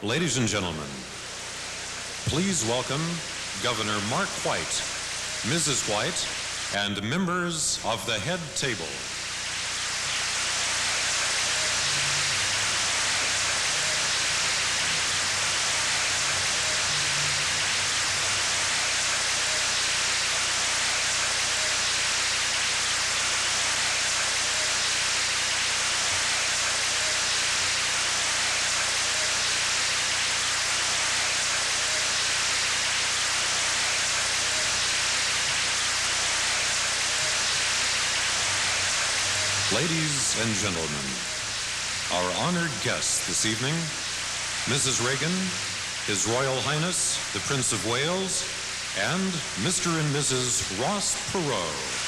Ladies and gentlemen, please welcome Governor Mark White, Mrs. White, and members of the head table. Ladies and gentlemen, our honored guests this evening, Mrs. Reagan, His Royal Highness, the Prince of Wales, and Mr. and Mrs. Ross Perot.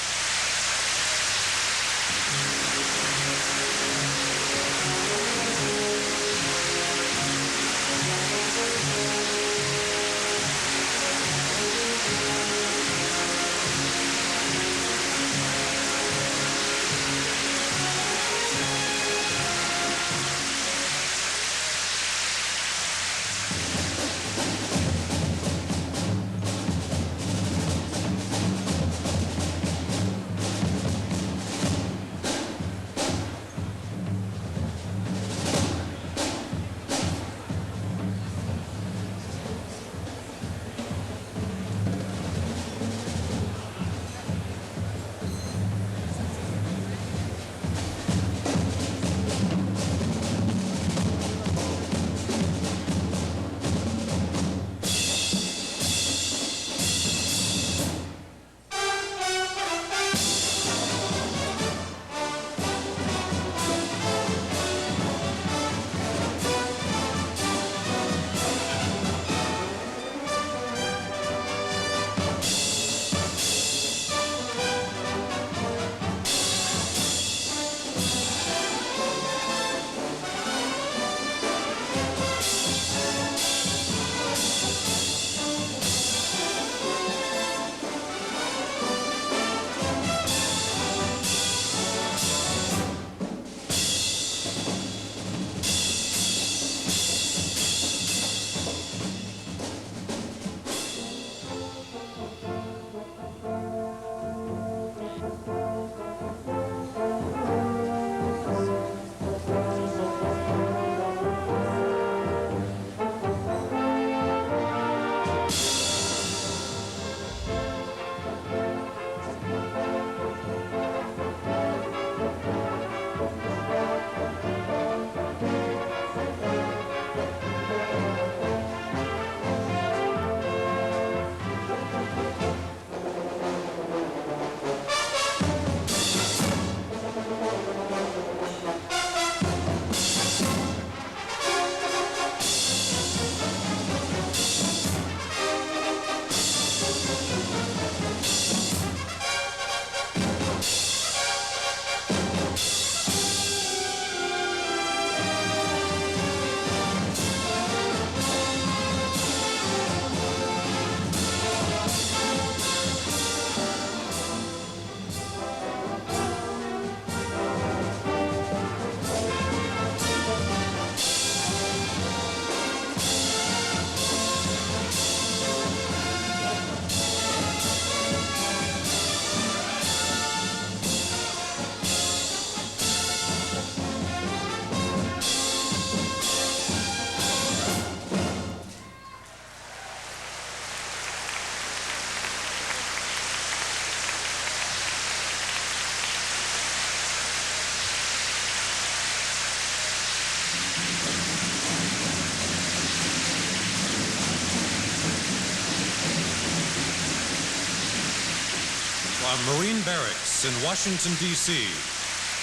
Marine Barracks in Washington, D.C.,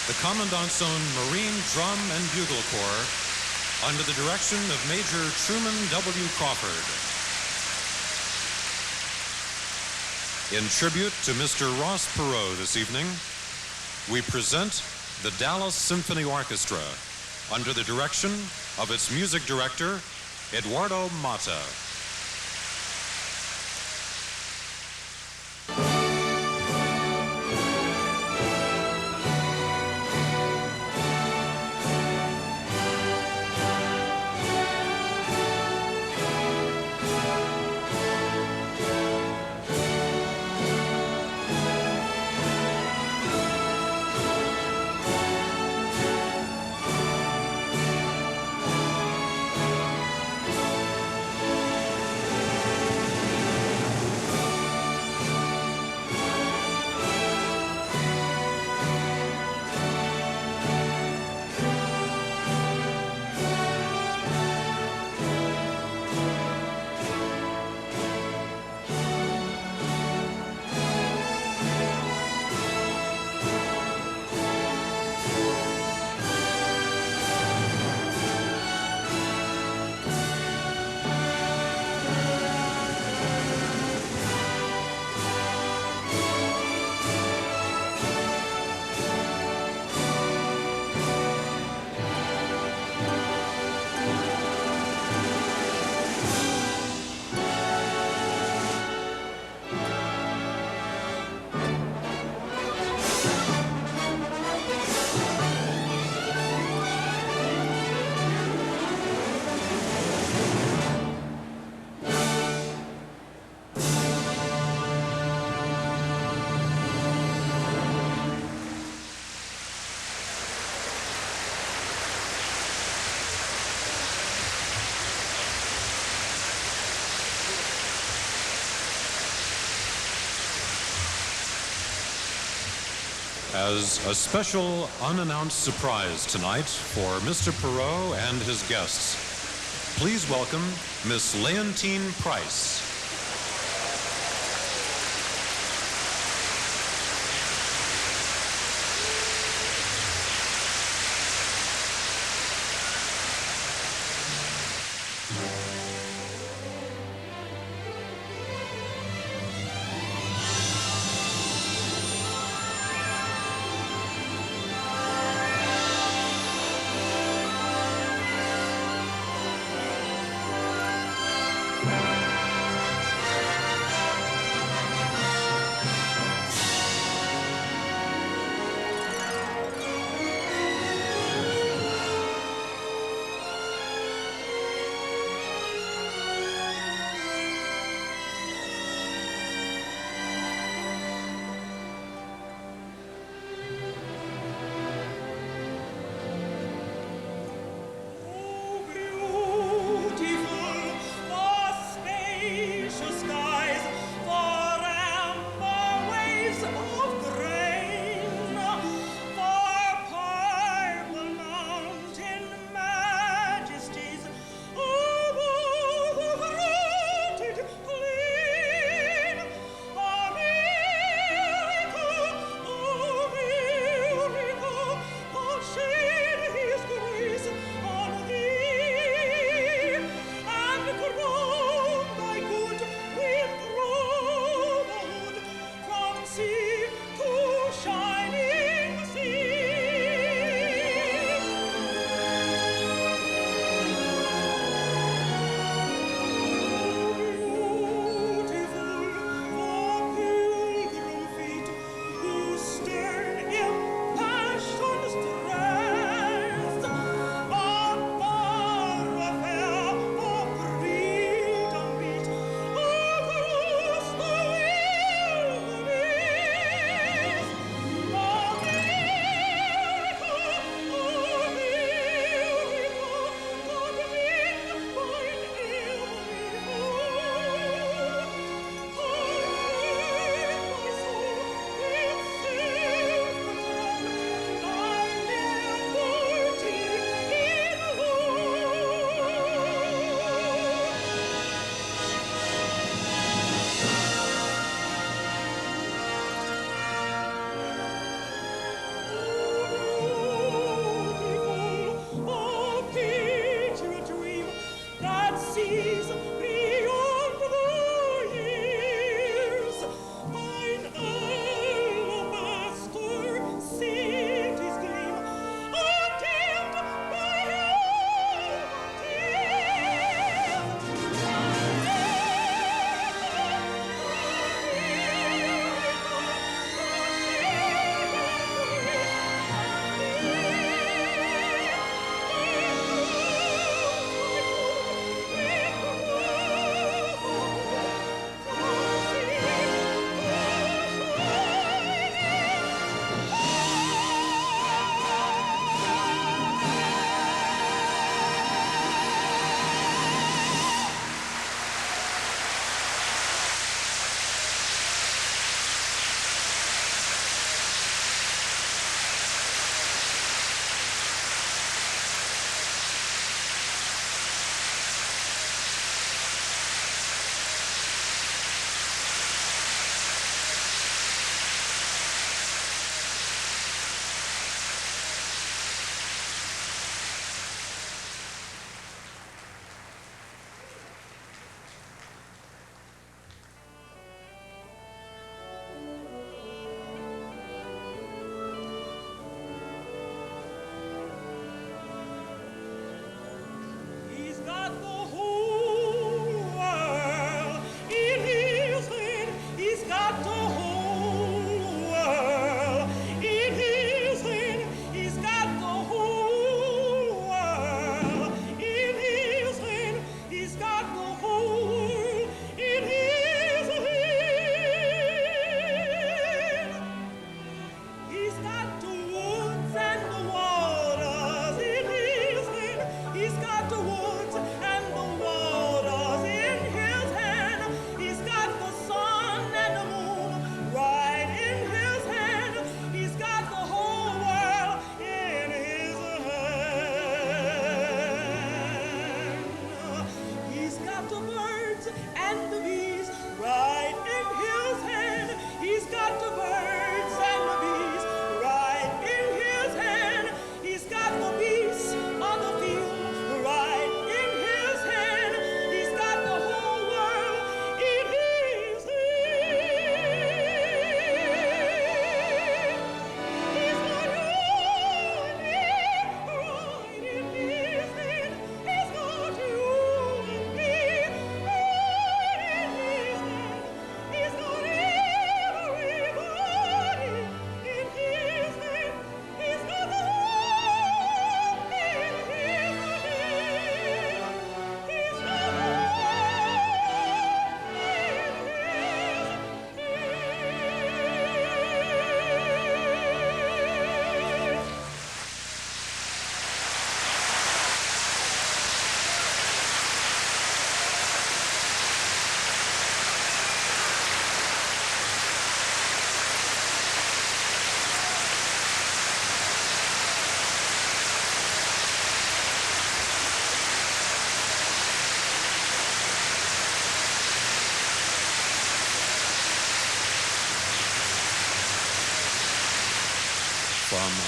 the Commandant's own Marine Drum and Bugle Corps, under the direction of Major Truman W. Crawford. In tribute to Mr. Ross Perot this evening, we present the Dallas Symphony Orchestra, under the direction of its music director, Eduardo Mata. as a special unannounced surprise tonight for Mr. Perot and his guests. Please welcome Miss Leontine Price.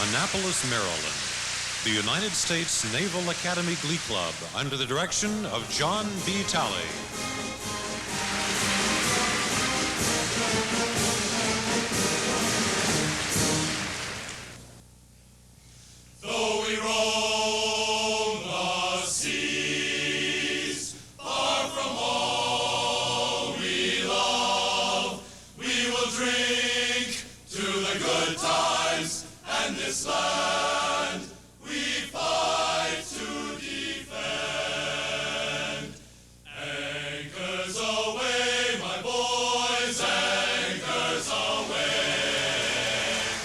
Annapolis, Maryland, the United States Naval Academy Glee Club under the direction of John B. Talley. Though we roam the seas, far from all we love, we will drink to the good times and this land we fight to defend. Anchors away, my boys, anchors away.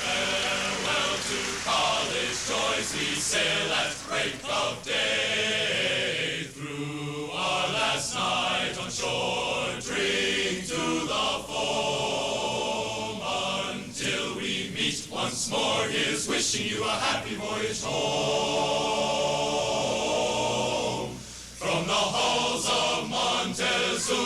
Farewell to college joys, we sail at break of day. Through our last night on shore, drink to the foam until we meet once more. Here's wishing you a happy voyage home. From the halls of Montezuma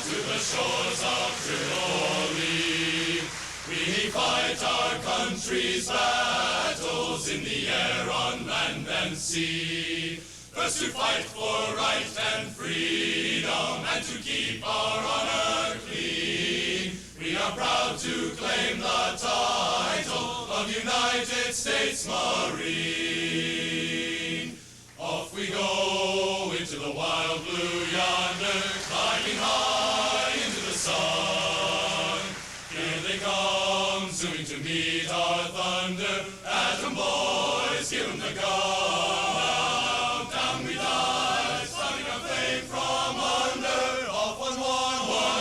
to the shores of Tripoli, we fight our country's battles in the air, on land and sea. First to fight for right and freedom, and to keep our honor clean. We are proud to claim the title of United States Marine. Off we go into the wild blue yonder, climbing high into the sun. Here they come, zooming to meet our thunder. Atom boys, give 'em the gun. Down we dive, starting our flame from under. Off one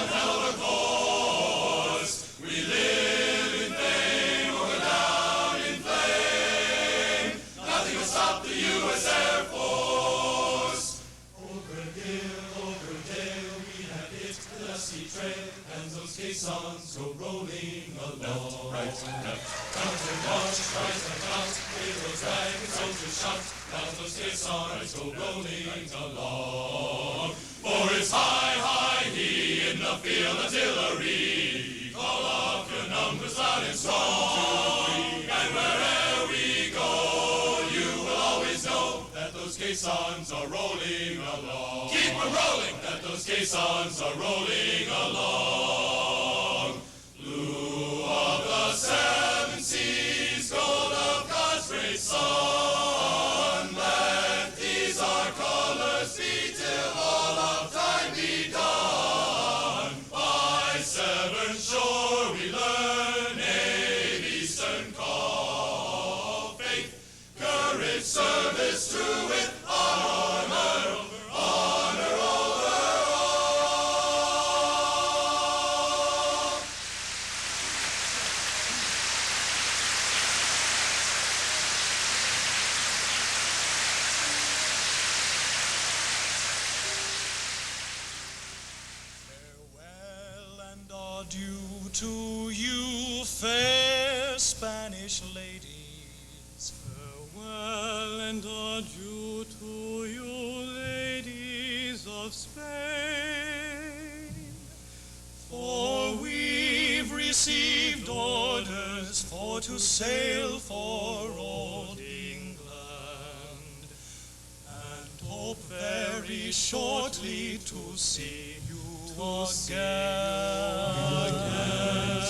hell of a course. We live in fame, or we're down in flame. Nothing will stop the U.S. Air Force. Over hill, over dale, we have hit the dusty trail, and those caissons go rolling along. Right and left, counter march, right and out, heroes drag and soldiers shout. Now those caissons go rolling along. For it's high, high, he in the field artillery. Call off your numbers loud and strong. And wherever we go, you will always know that those caissons are rolling along. Keep 'em rolling! That those caissons are rolling along. Blue of the seven seas, gold of God's great sun. Let these our colors be till all of time be done. By Severn shore we learn a Eastern call. Faith, courage, service true with honor over all. Farewell and adieu to you, fair Spanish ladies. Farewell and adieu to you, ladies of Spain. For we've received orders for to sail for old England, and hope very shortly to see you again.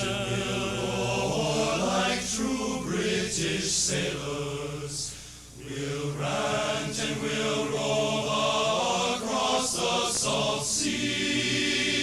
We'll roar like true British sailors. We'll rant and we'll roar across the salt seas.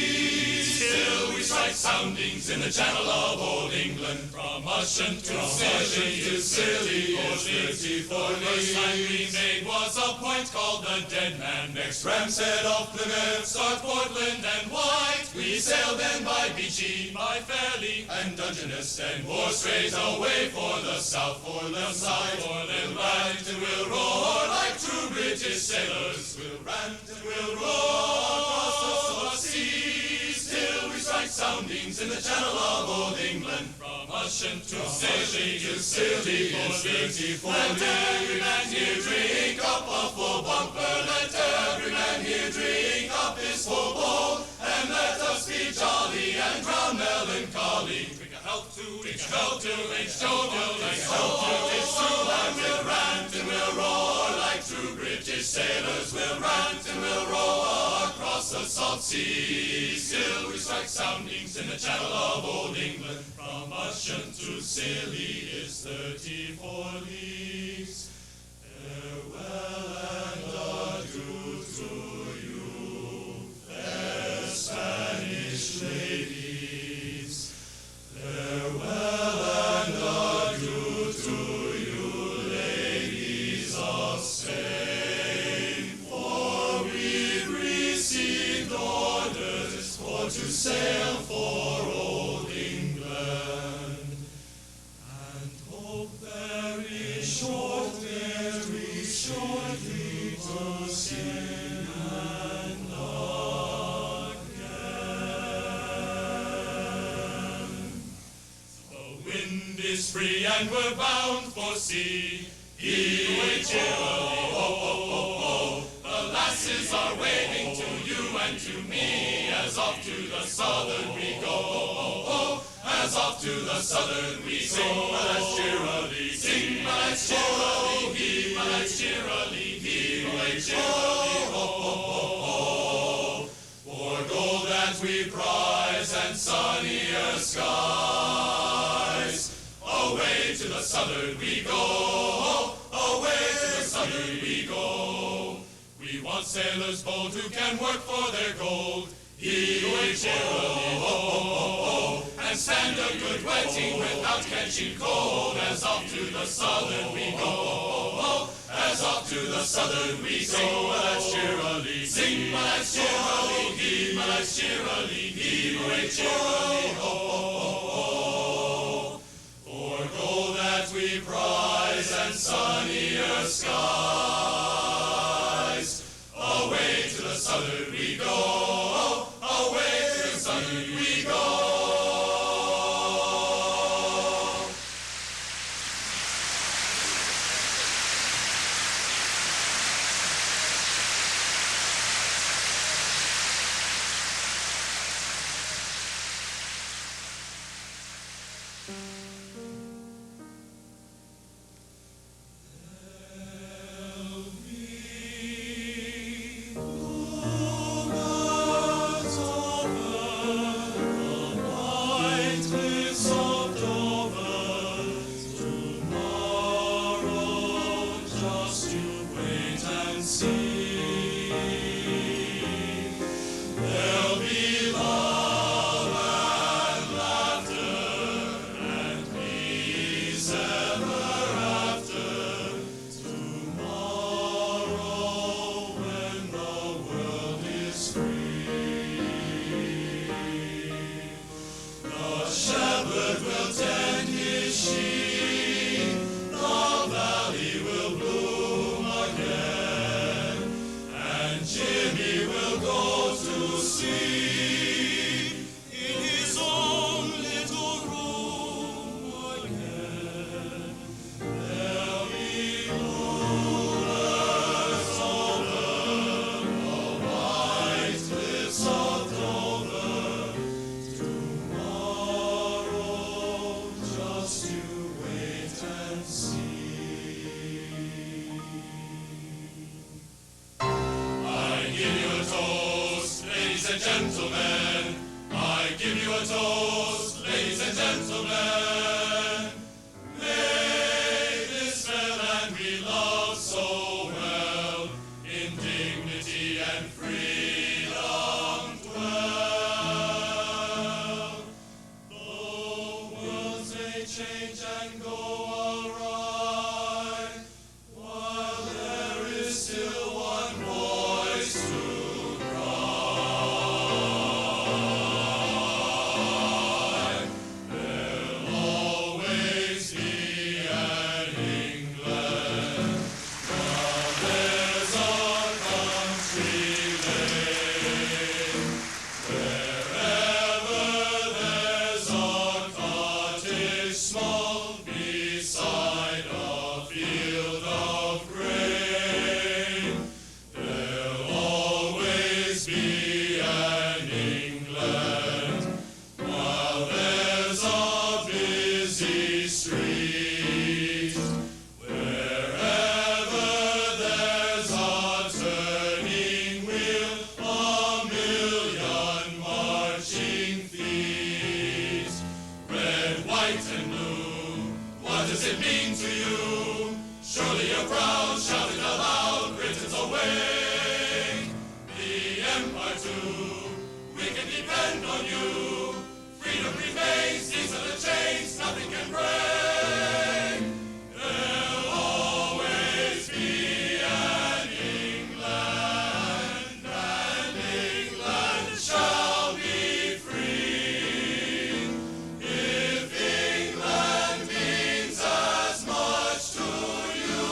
Till we strike soundings in the channel of old England. From Ushant to Scilly, or 34 the first time we made was a point called the Dead Man. Next Ramshead off Plymouth, start Portland and White. We sailed then by Beachy, by Fairley and Dungeness, and bore straight away for the south, for the side. We'll rant and we'll roar like true British sailors. We'll rant and we'll roar across the salt seas, till we strike soundings in the channel of old England. From Ushant to Scilly, or 34 let every man here drink up a full bumper. Let every man here drink up his full bowl, and let us be jolly and drown melancholy. Drink a health Each help to each jovial, each true and we'll rant and we'll roar like true British sailors. We'll rant and we'll roar across the salt seas till we strike soundings in the channel of old England. From Ushant to Scilly is 34 leagues. Farewell and adieu to you, fair Spanish ladies. Farewell and adieu to you, ladies of Spain. For we've received orders for to sail for old England, and hope very shortly to see and again. The wind is free and we're bound for sea. Heave cheerily, ho, ho, ho, ho. The lasses are waving to you and to me as off to the southern we go, ho, ho, ho. As off to the southern we sing, but let's cheerily, sing, but let's cheerily, heave, but let's cheerily, heave, away cheerily, ho, ho, ho, ho. For gold that we prize and sunnier skies, away to the southern we go, away to the southern we go. We want sailors bold who can work for their gold. Heave cheerily, ho, ho, ho, ho, and stand a good wetting without catching cold. As off to the southern we go, ho, ho, ho, as off to the southern we go. Sing, but let's cheerily, sing, but let's cheerily, heave, but let's cheerily, heave, away cheerily, ho, ho, ho, ho. For gold that we prize and sunnier skies, away to the southern we go, away to the southern we go. Gentlemen, I give you a toast, ladies and gentlemen. May this fair land we love so well, in dignity and freedom dwell. Though worlds may change and go awry, while there is still one voice to cry. break the empire too. We can depend on you. Freedom remains, these are the chains nothing can break. There'll always be an England, and England shall be free. If England means as much to you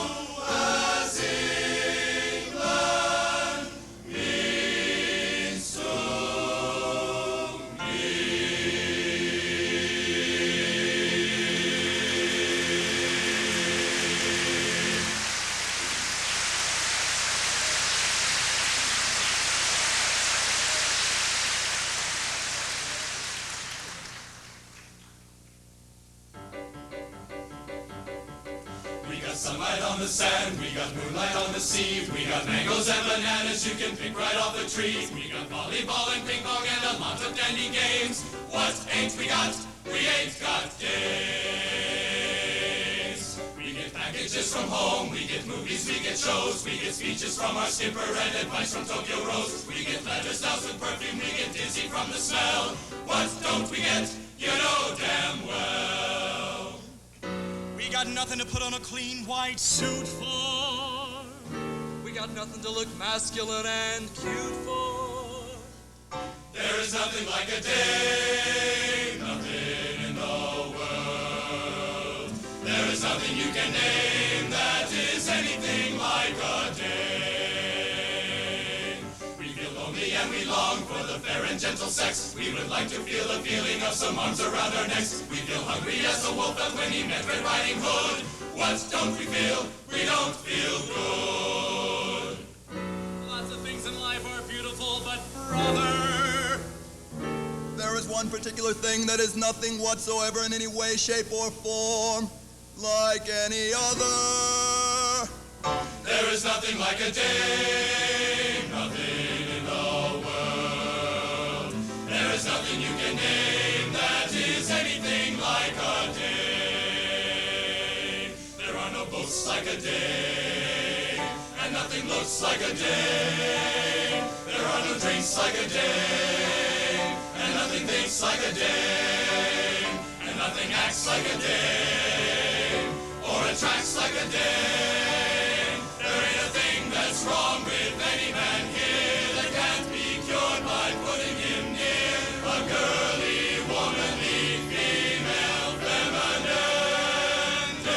as England means to me. We got sunlight on the sand, we got moonlight on the sea, we got mangoes and bananas you can pick right off the trees. We got volleyball and ping pong and a lot of dandy games. What ain't we got? We ain't got days. We get packages from home, we get movies, we get shows, we get speeches from our skipper and advice from Tokyo Rose. We get letters doused with perfume, we get dizzy from the smell. What don't we get? You know damn well. We got nothing to put on a clean white suit for. We got nothing to look masculine and cute for. There is nothing like a day, nothing in the world. There is nothing you can name that is anything like a day. We feel lonely and we long for the fair and gentle sex. We would like to feel the feeling of some arms around our necks. We feel hungry as the wolf felt when he met Red Riding Hood. What don't we feel? We don't feel good. Lots of things in life are beautiful, but brother, There is one particular thing that is nothing whatsoever in any way, shape, or form like any other. There is nothing like a day, nothing in the world. There is nothing you can name that is anything like a day. There are no boats like a day, and nothing looks like a day. There are no drinks like a day, and nothing thinks like a day, and nothing acts like a day, or attracts like a day. There ain't a thing that's wrong with any man here that can't be cured by putting him near a girly, womanly, female, feminine day.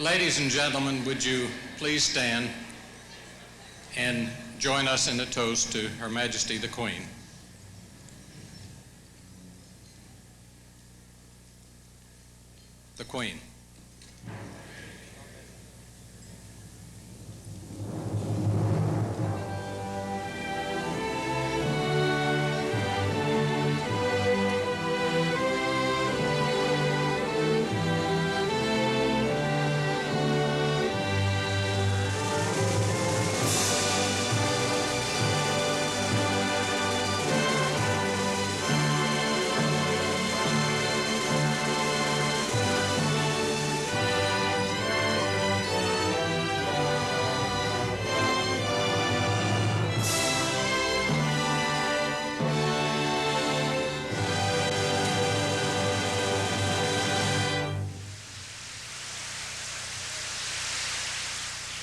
Ladies and gentlemen, would you please stand and join us in a toast to Her Majesty the Queen. The Queen.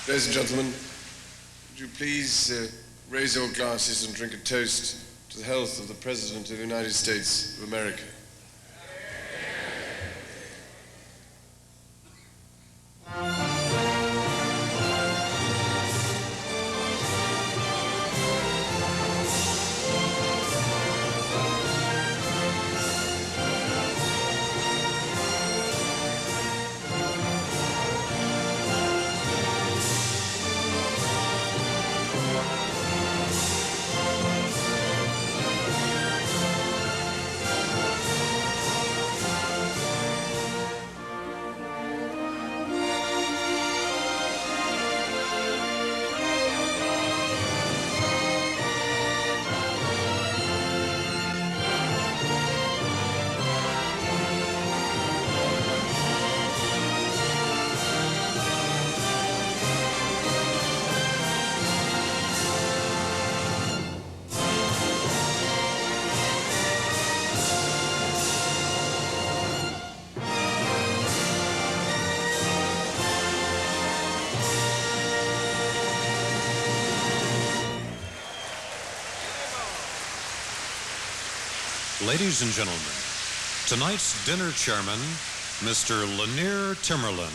Ladies and gentlemen, would you please raise your glasses and drink a toast to the health of the President of the United States of America. Ladies and gentlemen, tonight's dinner chairman, Mr. Lanier Timmerlin.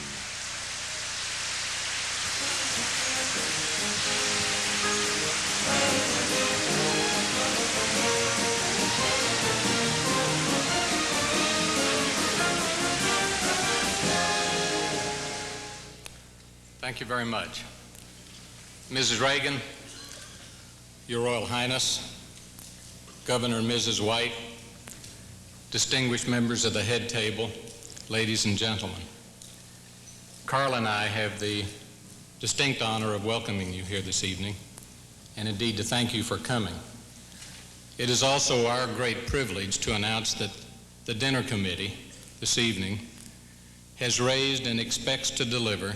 Thank you very much. Mrs. Reagan, Your Royal Highness, Governor and Mrs. White, distinguished members of the head table, ladies and gentlemen. Carl and I have the distinct honor of welcoming you here this evening, and indeed to thank you for coming. It is also our great privilege to announce that the dinner committee this evening has raised and expects to deliver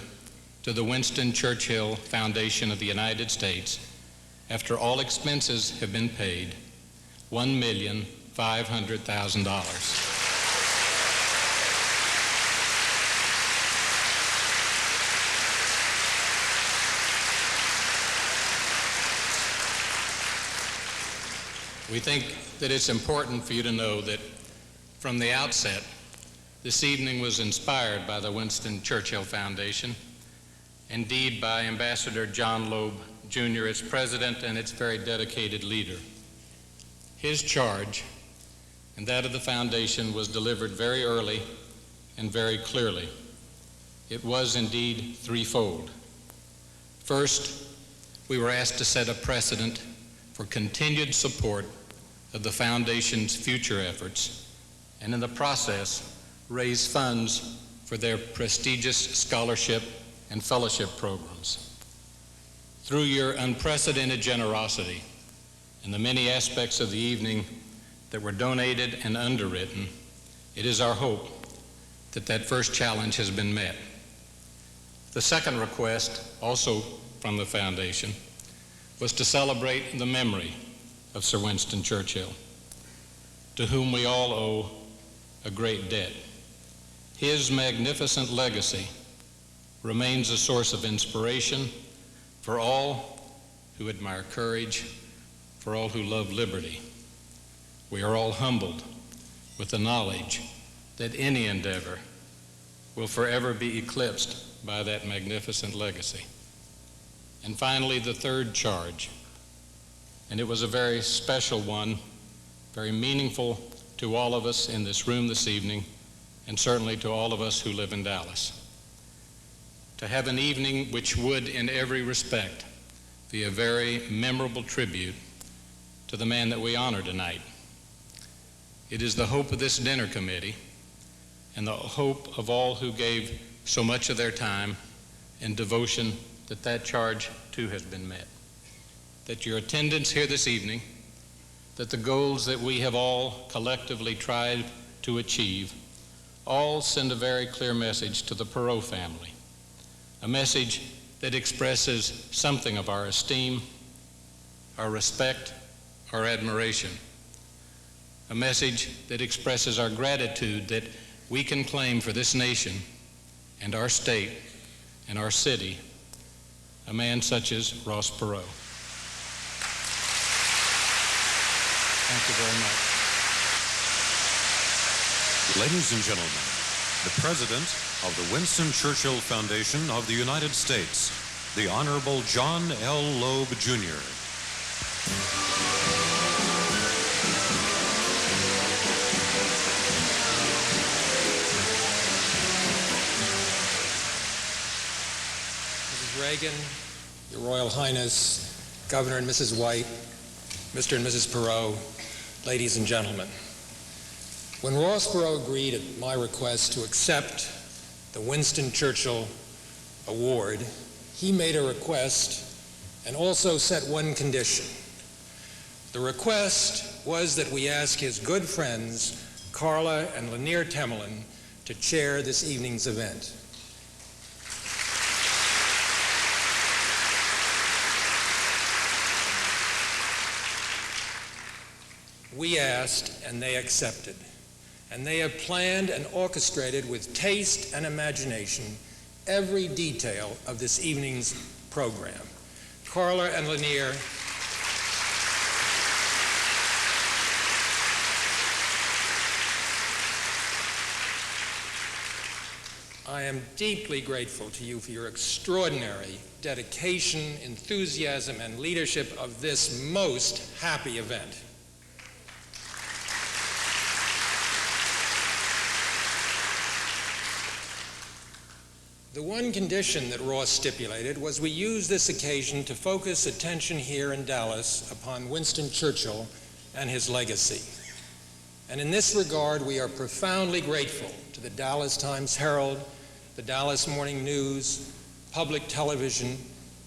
to the Winston Churchill Foundation of the United States, after all expenses have been paid, $1,500,000. We think that it's important for you to know that from the outset, this evening was inspired by the Winston Churchill Foundation, indeed by Ambassador John Loeb Jr. its president and its very dedicated leader. His charge and that of the foundation was delivered very early and very clearly. It was indeed threefold. First, we were asked to set a precedent for continued support of the foundation's future efforts, and in the process, raise funds for their prestigious scholarship and fellowship programs. Through your unprecedented generosity and the many aspects of the evening that were donated and underwritten, it is our hope that that first challenge has been met. The second request, also from the foundation, was to celebrate the memory of Sir Winston Churchill, to whom we all owe a great debt. His magnificent legacy remains a source of inspiration for all who admire courage, for all who love liberty. We are all humbled with the knowledge that any endeavor will forever be eclipsed by that magnificent legacy. And finally, the third charge, and it was a very special one, very meaningful to all of us in this room this evening, and certainly to all of us who live in Dallas. To have an evening which would, in every respect, be a very memorable tribute to the man that we honor tonight. It is the hope of this dinner committee and the hope of all who gave so much of their time and devotion that that charge too has been met. That your attendance here this evening, that the goals that we have all collectively tried to achieve, all send a very clear message to the Perot family, a message that expresses something of our esteem, our respect, our admiration, a message that expresses our gratitude that we can claim for this nation and our state and our city a man such as Ross Perot. Thank you very much. Ladies and gentlemen, the President of the Winston Churchill Foundation of the United States, the Honorable John L. Loeb Jr. Mrs. Reagan, Your Royal Highness, Governor and Mrs. White, Mr. and Mrs. Perot, ladies and gentlemen. When Ross Perot agreed at my request to accept the Winston Churchill Award, he made a request and also set one condition. The request was that we ask his good friends, Carla and Lanier Temelin, to chair this evening's event. We asked, and they accepted. And they have planned and orchestrated with taste and imagination every detail of this evening's program. Carla and Lanier, I am deeply grateful to you for your extraordinary dedication, enthusiasm, and leadership of this most happy event. The one condition that Ross stipulated was we use this occasion to focus attention here in Dallas upon Winston Churchill and his legacy. And in this regard, we are profoundly grateful to the Dallas Times-Herald, the Dallas Morning News, Public Television,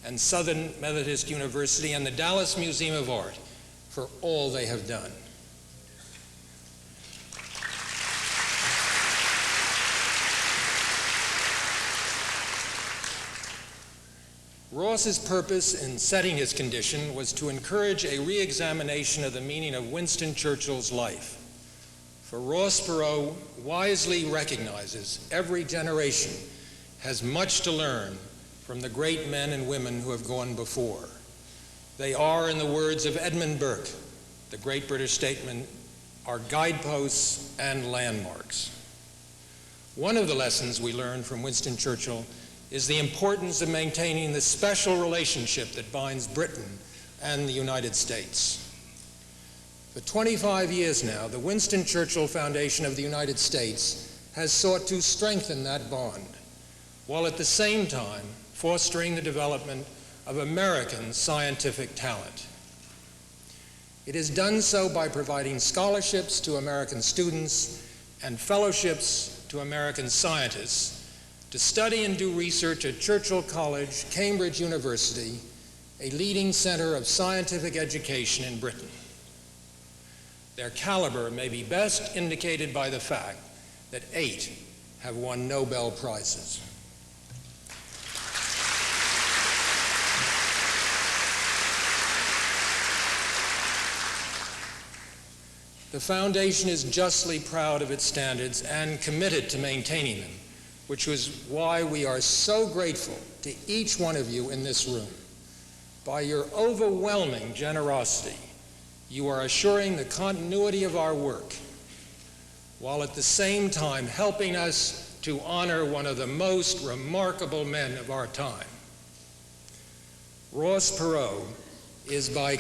and Southern Methodist University, and the Dallas Museum of Art for all they have done. Ross's purpose in setting his condition was to encourage a re-examination of the meaning of Winston Churchill's life. For Ross Perot wisely recognizes every generation has much to learn from the great men and women who have gone before. They are, in the words of Edmund Burke, the great British statesman, are guideposts and landmarks. One of the lessons we learned from Winston Churchill is the importance of maintaining the special relationship that binds Britain and the United States. For 25 years now, the Winston Churchill Foundation of the United States has sought to strengthen that bond, while at the same time fostering the development of American scientific talent. It has done so by providing scholarships to American students and fellowships to American scientists to study and do research at Churchill College, Cambridge University, a leading center of scientific education in Britain. Their caliber may be best indicated by the fact that 8 have won Nobel Prizes. The foundation is justly proud of its standards and committed to maintaining them, which was why we are so grateful to each one of you in this room. By your overwhelming generosity, you are assuring the continuity of our work, while at the same time helping us to honor one of the most remarkable men of our time. Ross Perot is by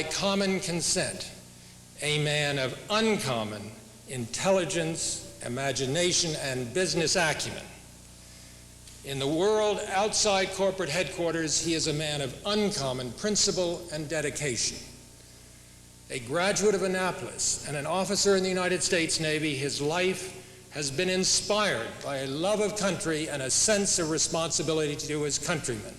common consent a man of uncommon intelligence, imagination, and business acumen. In the world outside corporate headquarters, he is a man of uncommon principle and dedication. A graduate of Annapolis and an officer in the United States Navy, his life has been inspired by a love of country and a sense of responsibility to his countrymen.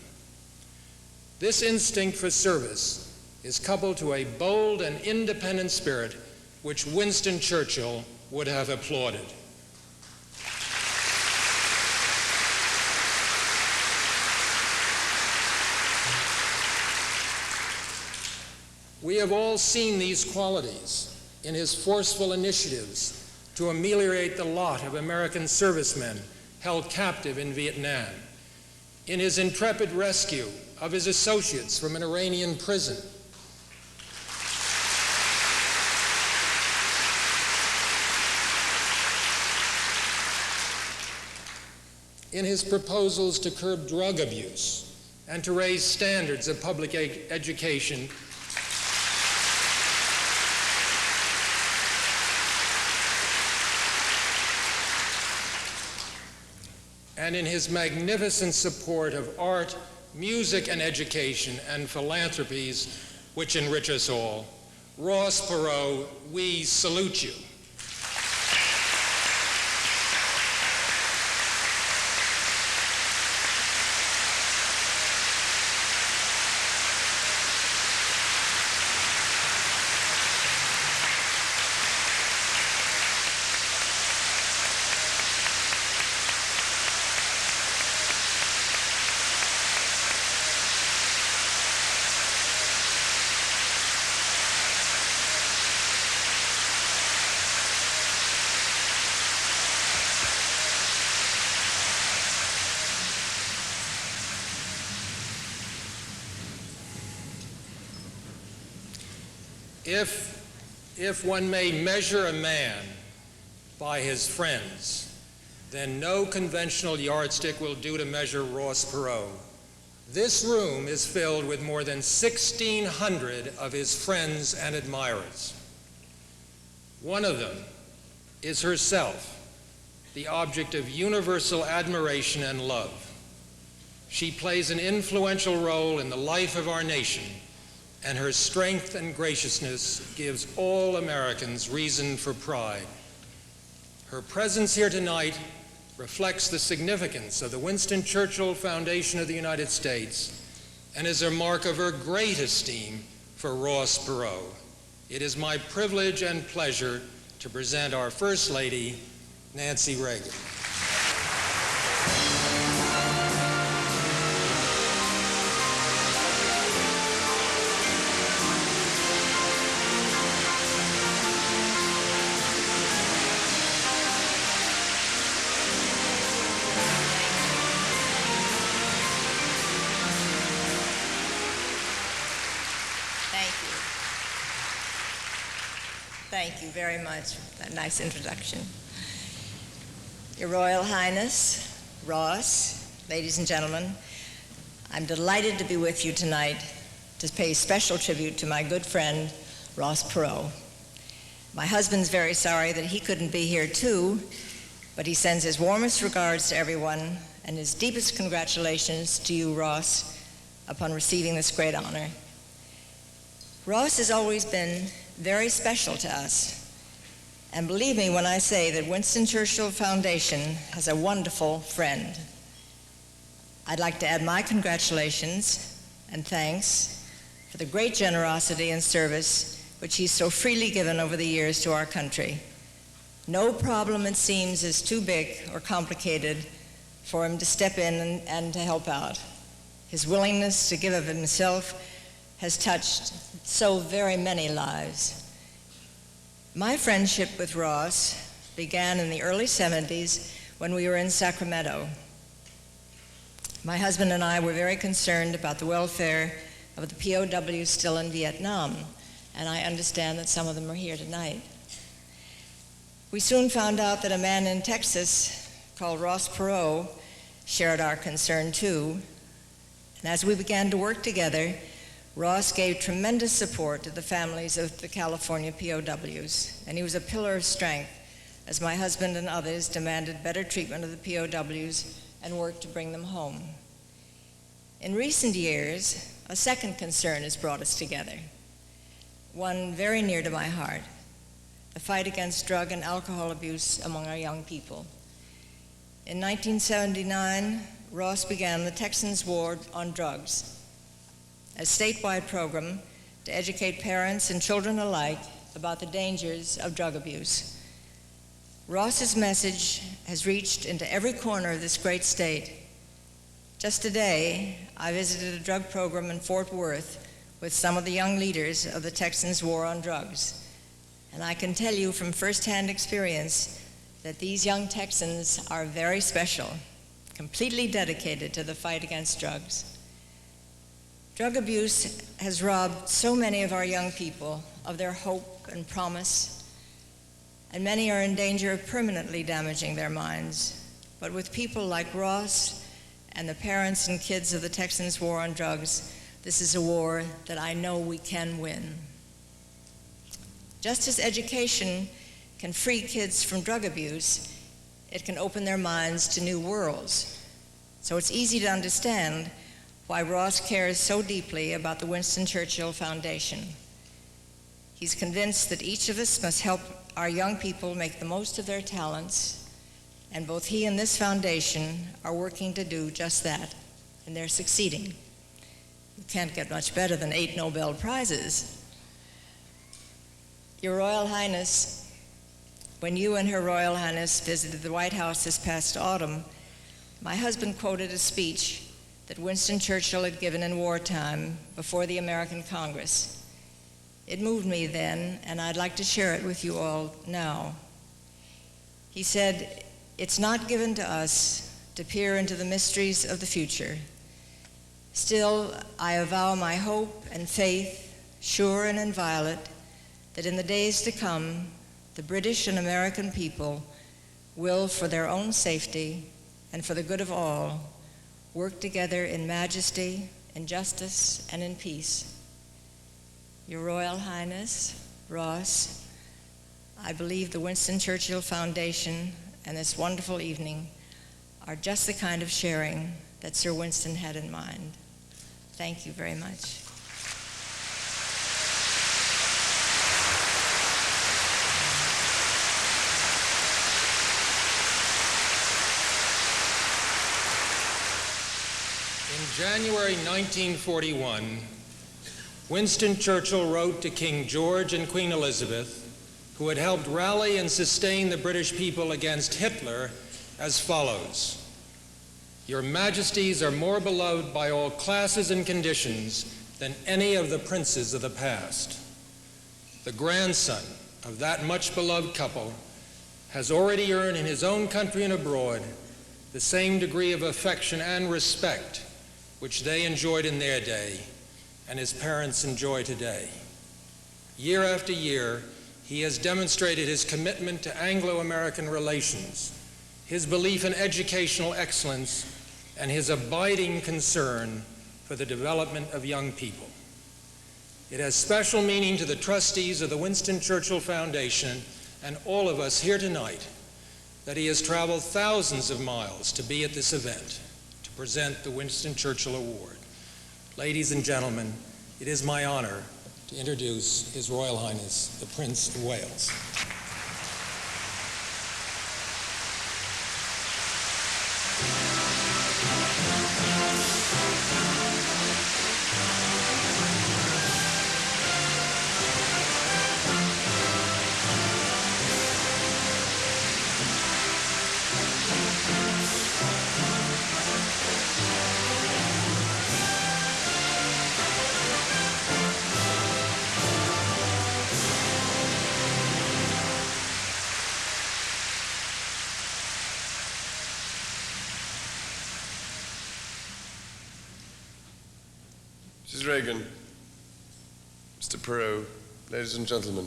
This instinct for service is coupled to a bold and independent spirit which Winston Churchill would have applauded. We have all seen these qualities in his forceful initiatives to ameliorate the lot of American servicemen held captive in Vietnam, in his intrepid rescue of his associates from an Iranian prison, in his proposals to curb drug abuse and to raise standards of public education, and in his magnificent support of art, music, and education, and philanthropies which enrich us all. Ross Perot, we salute you. If one may measure a man by his friends, then no conventional yardstick will do to measure Ross Perot. This room is filled with more than 1,600 of his friends and admirers. One of them is herself, the object of universal admiration and love. She plays an influential role in the life of our nation, and her strength and graciousness gives all Americans reason for pride. Her presence here tonight reflects the significance of the Winston Churchill Foundation of the United States and is a mark of her great esteem for Ross Perot. It is my privilege and pleasure to present our First Lady, Nancy Reagan. Thank you very much for that nice introduction. Your Royal Highness, Ross, ladies and gentlemen, I'm delighted to be with you tonight to pay special tribute to my good friend, Ross Perot. My husband's very sorry that he couldn't be here too, but he sends his warmest regards to everyone and his deepest congratulations to you, Ross, upon receiving this great honor. Ross has always been very special to us. And believe me when I say that Winston Churchill Foundation has a wonderful friend. I'd like to add my congratulations and thanks for the great generosity and service which he's so freely given over the years to our country. No problem, it seems, is too big or complicated for him to step in and to help out. His willingness to give of himself has touched so very many lives. My friendship with Ross began in the early 70s when we were in Sacramento. My husband and I were very concerned about the welfare of the POWs still in Vietnam, and I understand that some of them are here tonight. We soon found out that a man in Texas called Ross Perot shared our concern too, and as we began to work together, Ross gave tremendous support to the families of the California POWs, and he was a pillar of strength as my husband and others demanded better treatment of the POWs and worked to bring them home. In recent years, a second concern has brought us together, one very near to my heart: the fight against drug and alcohol abuse among our young people. In 1979, Ross began the Texans' War on Drugs, a statewide program to educate parents and children alike about the dangers of drug abuse. Ross's message has reached into every corner of this great state. Just today, I visited a drug program in Fort Worth with some of the young leaders of the Texans' War on Drugs. And I can tell you from firsthand experience that these young Texans are very special, completely dedicated to the fight against drugs. Drug abuse has robbed so many of our young people of their hope and promise, and many are in danger of permanently damaging their minds. But with people like Ross and the parents and kids of the Texans' War on Drugs, this is a war that I know we can win. Just as education can free kids from drug abuse, it can open their minds to new worlds. So it's easy to understand why Ross cares so deeply about the Winston Churchill Foundation. He's convinced that each of us must help our young people make the most of their talents, and both he and this foundation are working to do just that, and they're succeeding. You can't get much better than 8 Nobel Prizes. Your Royal Highness, when you and Her Royal Highness visited the White House this past autumn, my husband quoted a speech that Winston Churchill had given in wartime before the American Congress. It moved me then, and I'd like to share it with you all now. He said, "It's not given to us to peer into the mysteries of the future. Still, I avow my hope and faith, sure and inviolate, that in the days to come, the British and American people will, for their own safety and for the good of all, work together in majesty, in justice, and in peace. Your Royal Highness, Ross, I believe the Winston Churchill Foundation and this wonderful evening are just the kind of sharing that Sir Winston had in mind. Thank you very much." In January 1941, Winston Churchill wrote to King George and Queen Elizabeth, who had helped rally and sustain the British people against Hitler, as follows: "Your Majesties are more beloved by all classes and conditions than any of the princes of the past. The grandson of that much beloved couple has already earned in his own country and abroad the same degree of affection and respect which they enjoyed in their day and his parents enjoy today. Year after year, he has demonstrated his commitment to Anglo-American relations, his belief in educational excellence, and his abiding concern for the development of young people. It has special meaning to the trustees of the Winston Churchill Foundation and all of us here tonight that he has traveled thousands of miles to be at this event to present the Winston Churchill Award. Ladies and gentlemen, it is my honor to introduce His Royal Highness, the Prince of Wales. Mrs. Reagan, Mr. Perot, ladies and gentlemen,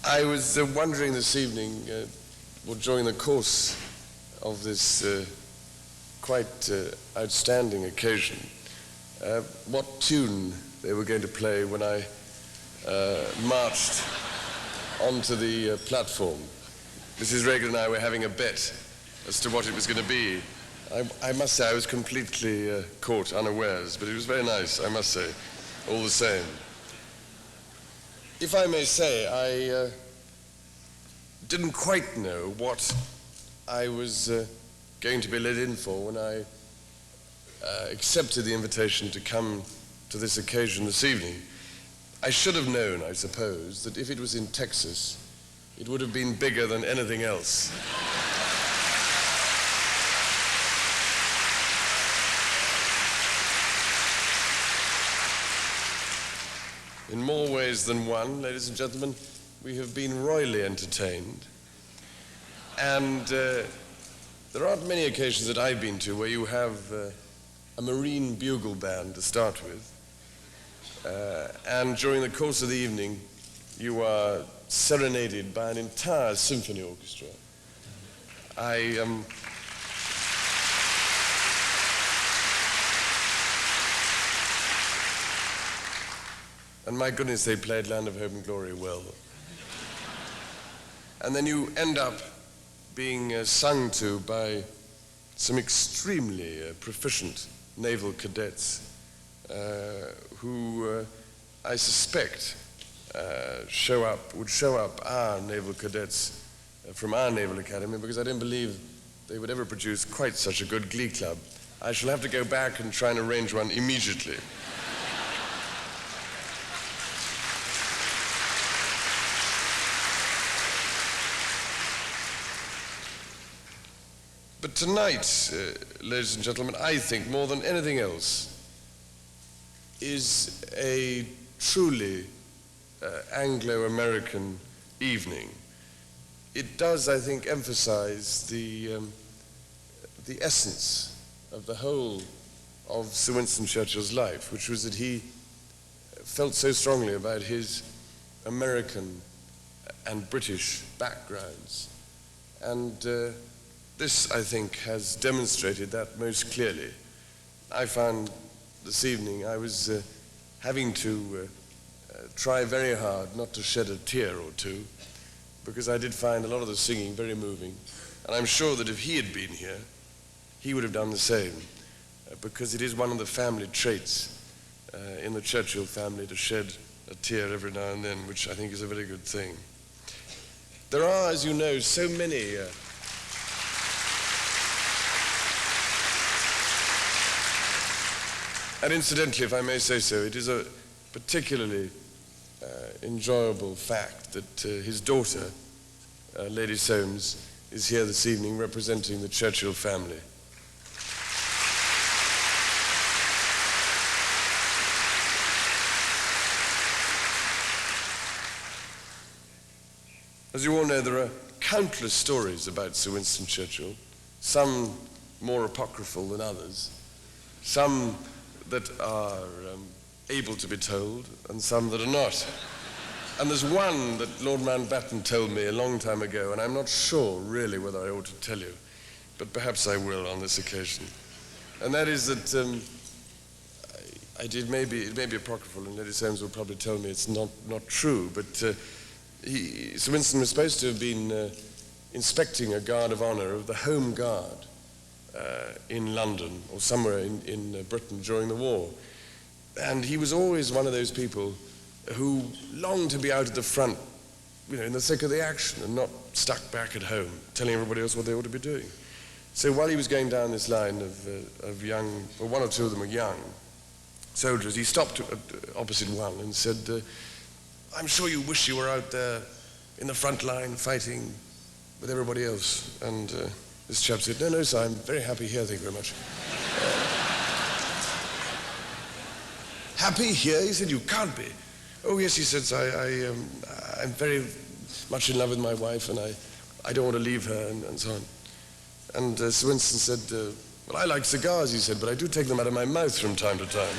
I was wondering this evening, or during the course of this quite outstanding occasion, what tune they were going to play when I marched onto the platform. Mrs. Reagan and I were having a bet as to what it was going to be. I must say I was completely caught unawares, but it was very nice, I must say, all the same. If I may say, I didn't quite know what I was going to be let in for when I accepted the invitation to come to this occasion this evening. I should have known, I suppose, that if it was in Texas, it would have been bigger than anything else. In more ways than one, ladies and gentlemen, we have been royally entertained. And there aren't many occasions that I've been to where you have a Marine bugle band to start with. And during the course of the evening, you are serenaded by an entire symphony orchestra. And my goodness, they played Land of Hope and Glory well. And then you end up being sung to by some extremely proficient naval cadets who I suspect would show up our naval cadets from our Naval Academy, because I don't believe they would ever produce quite such a good glee club. I shall have to go back and try and arrange one immediately. But tonight, ladies and gentlemen, I think more than anything else is a truly Anglo-American evening. It does, I think, emphasize the essence of the whole of Sir Winston Churchill's life, which was that he felt so strongly about his American and British backgrounds. And this, I think, has demonstrated that most clearly. I found this evening I was having to try very hard not to shed a tear or two, because I did find a lot of the singing very moving. And I'm sure that if he had been here, he would have done the same, because it is one of the family traits in the Churchill family to shed a tear every now and then, which I think is a very good thing. There are, as you know, so many and incidentally, if I may say so, it is a particularly enjoyable fact that his daughter, Lady Soames, is here this evening representing the Churchill family. As you all know, there are countless stories about Sir Winston Churchill, some more apocryphal than others, some that are able to be told, and some that are not. And there's one that Lord Mountbatten told me a long time ago, and I'm not sure really whether I ought to tell you, but perhaps I will on this occasion. And that is that it may be apocryphal, and Lady Soames will probably tell me it's not true, but Sir Winston was supposed to have been inspecting a guard of honor of the Home Guard in London or somewhere in Britain during the war. And he was always one of those people who longed to be out at the front, in the thick of the action, and not stuck back at home telling everybody else what they ought to be doing. So while he was going down this line of young, or one or two of them were young soldiers, he stopped opposite one and said, "I'm sure you wish you were out there in the front line fighting with everybody else." And this chap said, no, sir, I'm very happy here, thank you very much. Happy here? He said, you can't be. Oh, yes, he said, I'm very much in love with my wife, and I don't want to leave her, and so on. And Sir Winston said, Well, I like cigars, he said, but I do take them out of my mouth from time to time.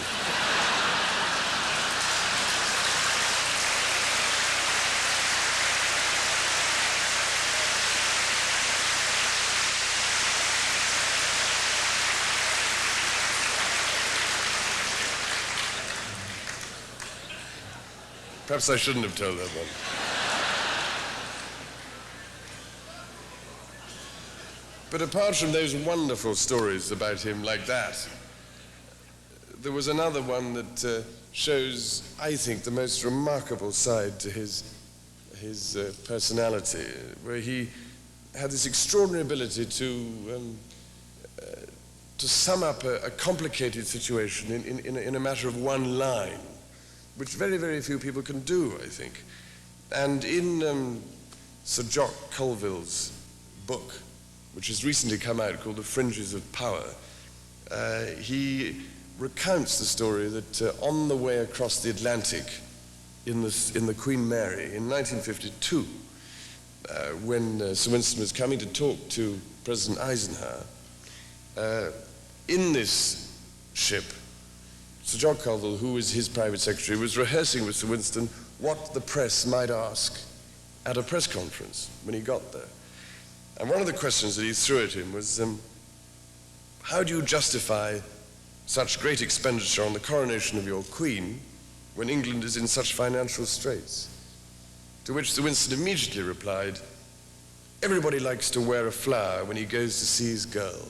Perhaps I shouldn't have told that one. But apart from those wonderful stories about him like that, there was another one that shows, I think, the most remarkable side to his personality, where he had this extraordinary ability to sum up a complicated situation in a matter of one line, which very, very few people can do, I think. And in Sir Jock Colville's book, which has recently come out, called The Fringes of Power, he recounts the story that on the way across the Atlantic in the Queen Mary in 1952, when Sir Winston was coming to talk to President Eisenhower, in this ship, Sir Jock Colville, who was his private secretary, was rehearsing with Sir Winston what the press might ask at a press conference when he got there. And one of the questions that he threw at him was, how do you justify such great expenditure on the coronation of your queen when England is in such financial straits? To which Sir Winston immediately replied, everybody likes to wear a flower when he goes to see his girl.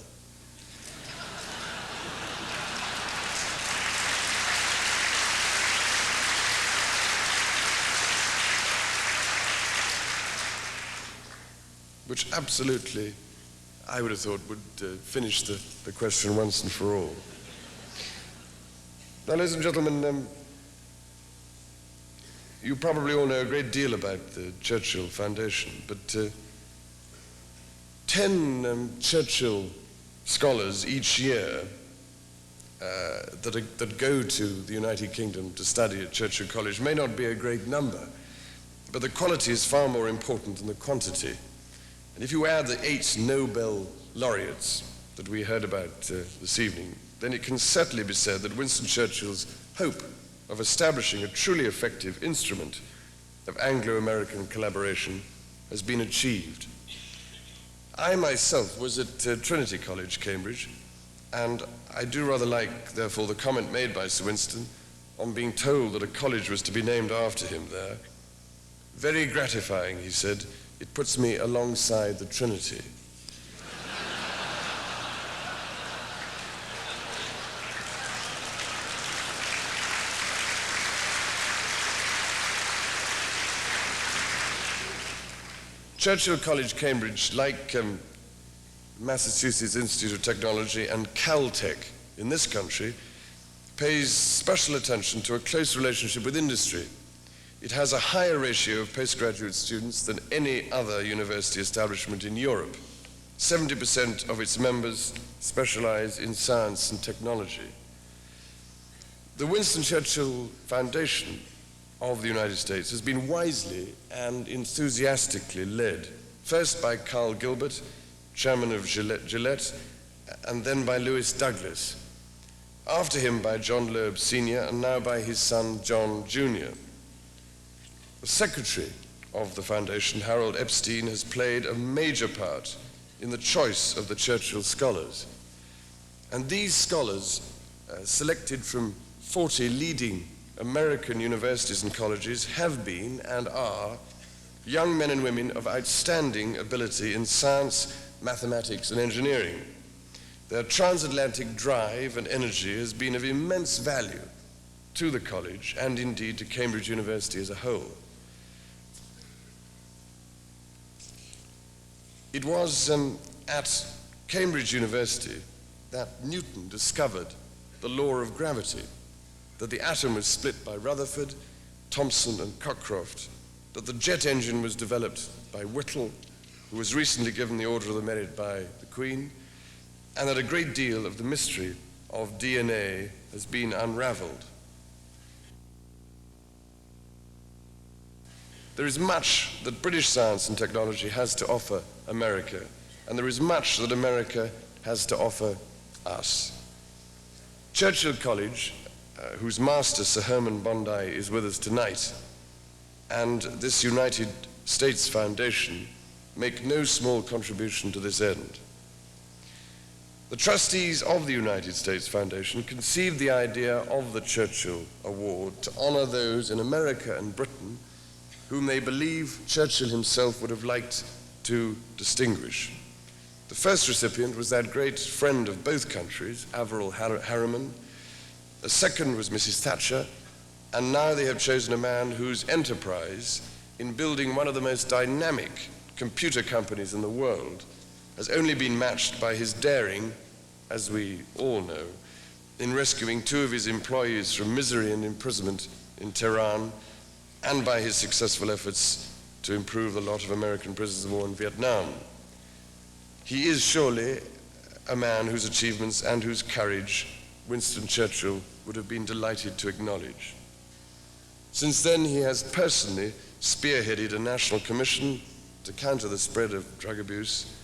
Which absolutely, I would have thought, would finish the question once and for all. Now, ladies and gentlemen, you probably all know a great deal about the Churchill Foundation, but 10 Churchill scholars each year that go to the United Kingdom to study at Churchill College may not be a great number, but the quality is far more important than the quantity. And if you add the 8 Nobel laureates that we heard about this evening, then it can certainly be said that Winston Churchill's hope of establishing a truly effective instrument of Anglo-American collaboration has been achieved. I myself was at Trinity College, Cambridge, and I do rather like, therefore, the comment made by Sir Winston on being told that a college was to be named after him there. Very gratifying, he said. It puts me alongside the Trinity. Churchill College, Cambridge, like Massachusetts Institute of Technology and Caltech in this country, pays special attention to a close relationship with industry. It has a higher ratio of postgraduate students than any other university establishment in Europe. 70% of its members specialize in science and technology. The Winston Churchill Foundation of the United States has been wisely and enthusiastically led, first by Carl Gilbert, chairman of Gillette, and then by Lewis Douglas, after him by John Loeb Sr., and now by his son John Jr. The secretary of the foundation, Harold Epstein, has played a major part in the choice of the Churchill scholars. And these scholars, selected from 40 leading American universities and colleges, have been and are young men and women of outstanding ability in science, mathematics, and engineering. Their transatlantic drive and energy has been of immense value to the college and indeed to Cambridge University as a whole. It was at Cambridge University that Newton discovered the law of gravity, that the atom was split by Rutherford, Thomson, and Cockcroft, that the jet engine was developed by Whittle, who was recently given the Order of the Merit by the Queen, and that a great deal of the mystery of DNA has been unraveled. There is much that British science and technology has to offer America, and there is much that America has to offer us. Churchill College, whose master, Sir Herman Bondi, is with us tonight, and this United States Foundation make no small contribution to this end. The trustees of the United States Foundation conceived the idea of the Churchill Award to honor those in America and Britain whom they believe Churchill himself would have liked to distinguish. The first recipient was that great friend of both countries, Averell Harriman. The second was Mrs. Thatcher, and now they have chosen a man whose enterprise in building one of the most dynamic computer companies in the world has only been matched by his daring, as we all know, in rescuing two of his employees from misery and imprisonment in Tehran, and by his successful efforts to improve the lot of American prisoners of war in Vietnam. He is surely a man whose achievements and whose courage Winston Churchill would have been delighted to acknowledge. Since then, he has personally spearheaded a national commission to counter the spread of drug abuse,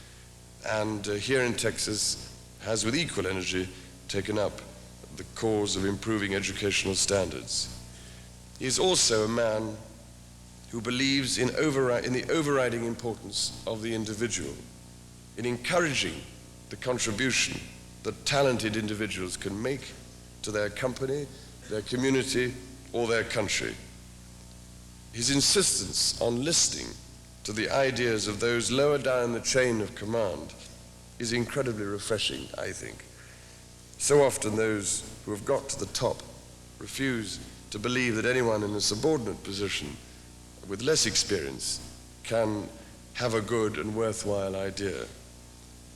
and here in Texas has with equal energy taken up the cause of improving educational standards. He is also a man who believes in the overriding importance of the individual, in encouraging the contribution that talented individuals can make to their company, their community, or their country. His insistence on listening to the ideas of those lower down the chain of command is incredibly refreshing, I think. So often those who have got to the top refuse to believe that anyone in a subordinate position with less experience can have a good and worthwhile idea.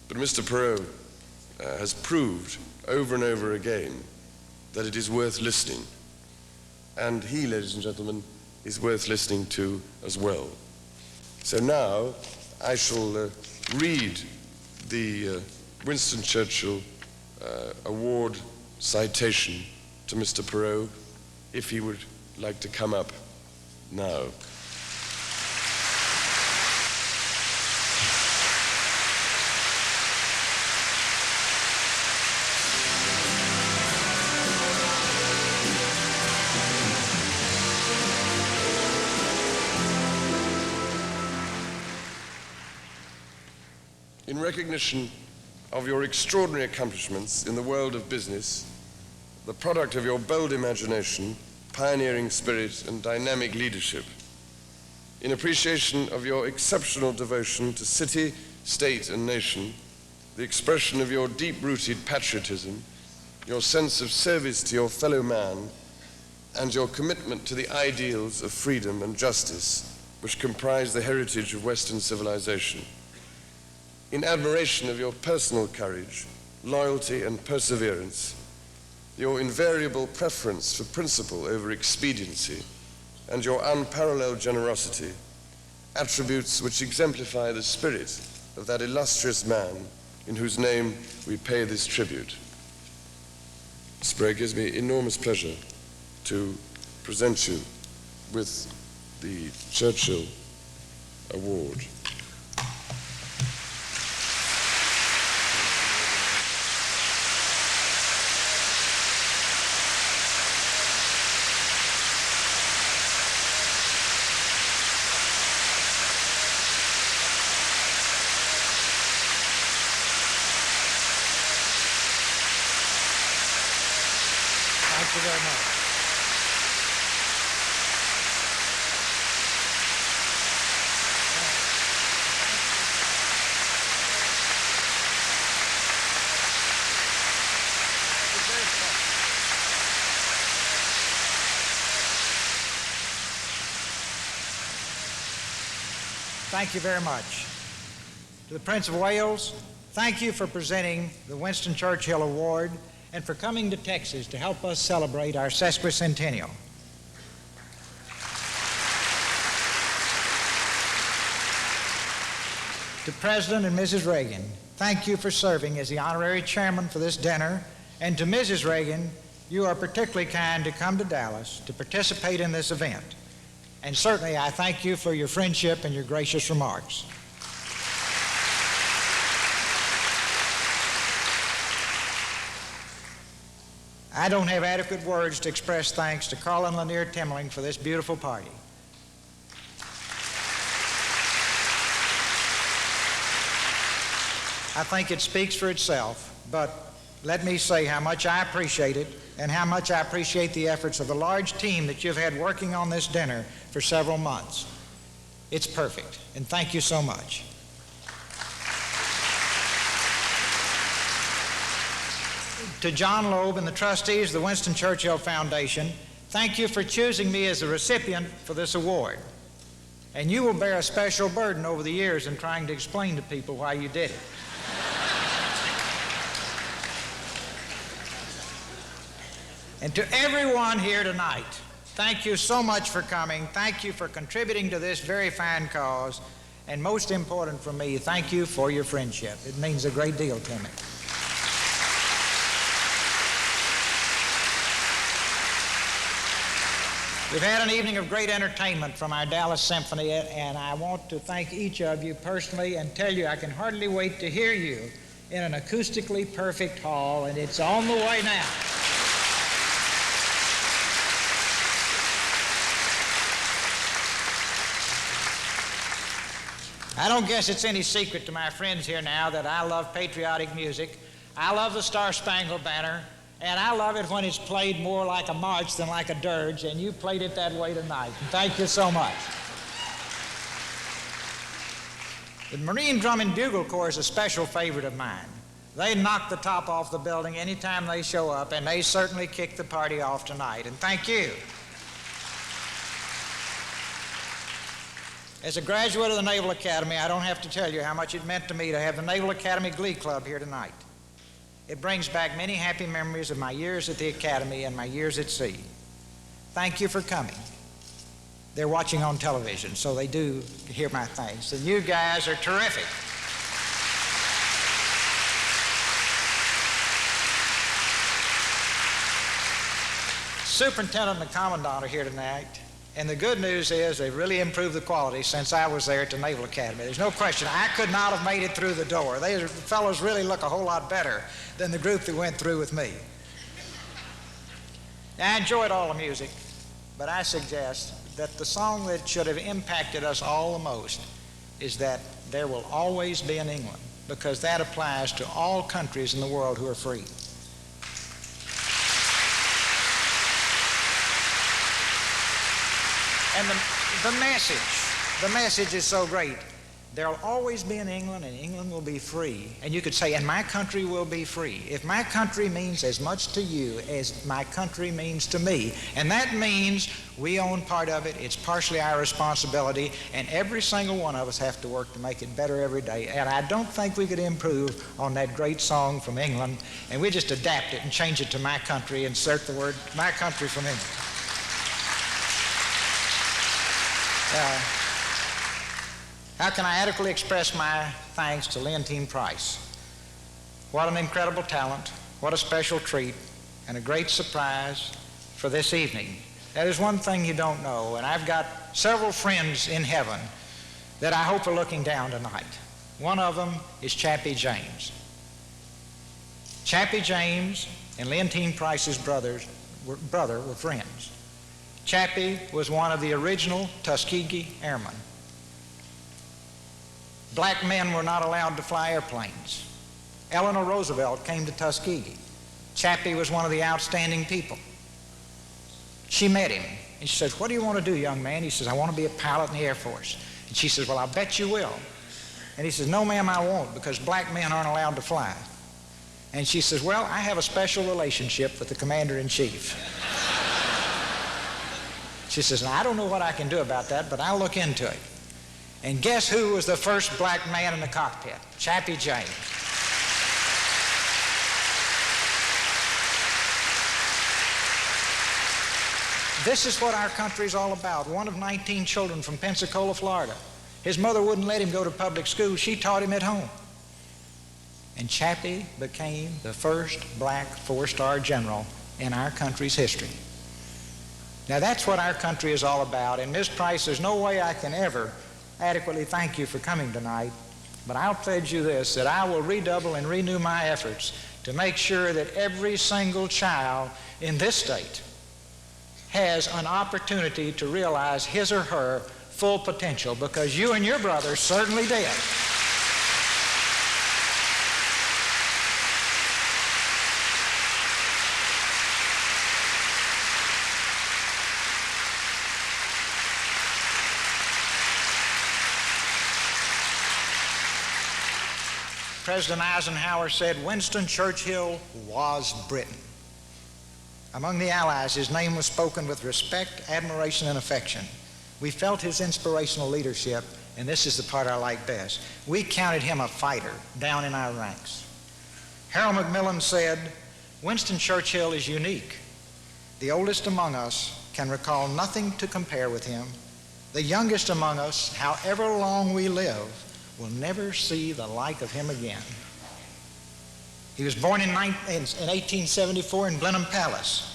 But Mr. Perot has proved over and over again that it is worth listening. And he, ladies and gentlemen, is worth listening to as well. So now I shall read the Winston Churchill Award citation to Mr. Perot, if he would like to come up now. In recognition of your extraordinary accomplishments in the world of business, the product of your bold imagination, pioneering spirit, and dynamic leadership, in appreciation of your exceptional devotion to city, state, and nation, the expression of your deep-rooted patriotism, your sense of service to your fellow man, and your commitment to the ideals of freedom and justice which comprise the heritage of Western civilization. In admiration of your personal courage, loyalty, and perseverance, your invariable preference for principle over expediency, and your unparalleled generosity, attributes which exemplify the spirit of that illustrious man in whose name we pay this tribute. Mr. Perot, it gives me enormous pleasure to present you with the Churchill Award. Thank you very much. Thank you very much. To the Prince of Wales, thank you for presenting the Winston Churchill Award and for coming to Texas to help us celebrate our sesquicentennial. To President and Mrs. Reagan, thank you for serving as the honorary chairman for this dinner. And to Mrs. Reagan, you are particularly kind to come to Dallas to participate in this event. And certainly I thank you for your friendship and your gracious remarks. I don't have adequate words to express thanks to Carl and Lanier Timmerling for this beautiful party. I think it speaks for itself, but let me say how much I appreciate it and how much I appreciate the efforts of the large team that you've had working on this dinner for several months. It's perfect, and thank you so much. To John Loeb and the trustees of the Winston Churchill Foundation, thank you for choosing me as the recipient for this award. And you will bear a special burden over the years in trying to explain to people why you did it. And to everyone here tonight, thank you so much for coming. Thank you for contributing to this very fine cause. And most important for me, thank you for your friendship. It means a great deal to me. We've had an evening of great entertainment from our Dallas Symphony, and I want to thank each of you personally and tell you I can hardly wait to hear you in an acoustically perfect hall, and it's on the way now. I don't guess it's any secret to my friends here now that I love patriotic music. I love the Star-Spangled Banner, and I love it when it's played more like a march than like a dirge, and you played it that way tonight. And thank you so much. The Marine Drum and Bugle Corps is a special favorite of mine. They knock the top off the building anytime they show up, and they certainly kick the party off tonight. And thank you. As a graduate of the Naval Academy, I don't have to tell you how much it meant to me to have the Naval Academy Glee Club here tonight. It brings back many happy memories of my years at the Academy and my years at sea. Thank you for coming. They're watching on television, so they do hear my thanks. And you guys are terrific. Superintendent and the Commandant are here tonight. And the good news is they've really improved the quality since I was there at the Naval Academy. There's no question. I could not have made it through the door. The fellows really look a whole lot better than the group that went through with me. I enjoyed all the music, but I suggest that the song that should have impacted us all the most is that There Will Always Be an England, because that applies to all countries in the world who are free. And the message is so great. There'll always be an England, and England will be free. And you could say, and my country will be free. If my country means as much to you as my country means to me, and that means we own part of it, it's partially our responsibility, and every single one of us have to work to make it better every day. And I don't think we could improve on that great song from England, and we just adapt it and change it to my country, insert the word my country from England. How can I adequately express my thanks to Leontine Price? What an incredible talent, what a special treat, and a great surprise for this evening. There's one thing you don't know, and I've got several friends in heaven that I hope are looking down tonight. One of them is Chappie James. Chappie James and Leontine Price's brother were friends. Chappie was one of the original Tuskegee Airmen. Black men were not allowed to fly airplanes. Eleanor Roosevelt came to Tuskegee. Chappie was one of the outstanding people. She met him, and she said, "What do you want to do, young man?" He says, "I want to be a pilot in the Air Force." And she says, "Well, I'll bet you will." And he says, "No, ma'am, I won't, because black men aren't allowed to fly." And she says, "Well, I have a special relationship with the commander-in-chief." She says, "I don't know what I can do about that, but I'll look into it." And guess who was the first black man in the cockpit? Chappie James. This is what our country's all about. One of 19 children from Pensacola, Florida. His mother wouldn't let him go to public school. She taught him at home. And Chappie became the first black four-star general in our country's history. Now, that's what our country is all about. And Ms. Price, there's no way I can ever adequately thank you for coming tonight, but I'll pledge you this, that I will redouble and renew my efforts to make sure that every single child in this state has an opportunity to realize his or her full potential, because you and your brother certainly did. President Eisenhower said Winston Churchill was Britain. Among the Allies, his name was spoken with respect, admiration, and affection. We felt his inspirational leadership, and this is the part I like best. We counted him a fighter down in our ranks. Harold Macmillan said, Winston Churchill is unique. The oldest among us can recall nothing to compare with him. The youngest among us, however long we live, will never see the like of him again. He was born in 1874 in Blenheim Palace.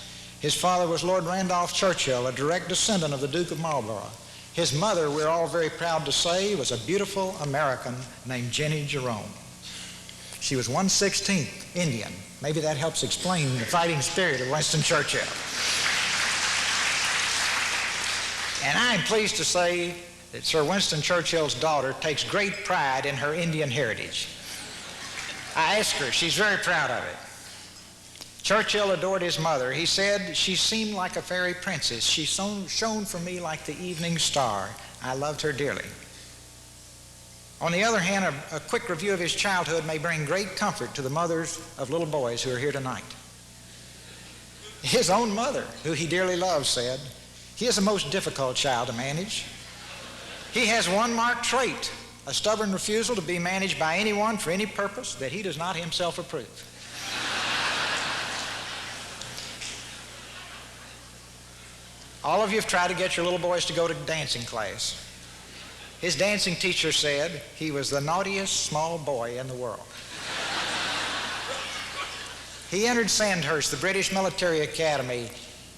His father was Lord Randolph Churchill, a direct descendant of the Duke of Marlborough. His mother, we're all very proud to say, was a beautiful American named Jenny Jerome. She was 1/16th Indian. Maybe that helps explain the fighting spirit of Winston Churchill. And I'm pleased to say that Sir Winston Churchill's daughter takes great pride in her Indian heritage. I asked her, she's very proud of it. Churchill adored his mother. He said, she seemed like a fairy princess. She shone for me like the evening star. I loved her dearly. On the other hand, a quick review of his childhood may bring great comfort to the mothers of little boys who are here tonight. His own mother, who he dearly loved, said, he is the most difficult child to manage. He has one marked trait, a stubborn refusal to be managed by anyone for any purpose that he does not himself approve. All of you have tried to get your little boys to go to dancing class. His dancing teacher said he was the naughtiest small boy in the world. He entered Sandhurst, the British Military Academy.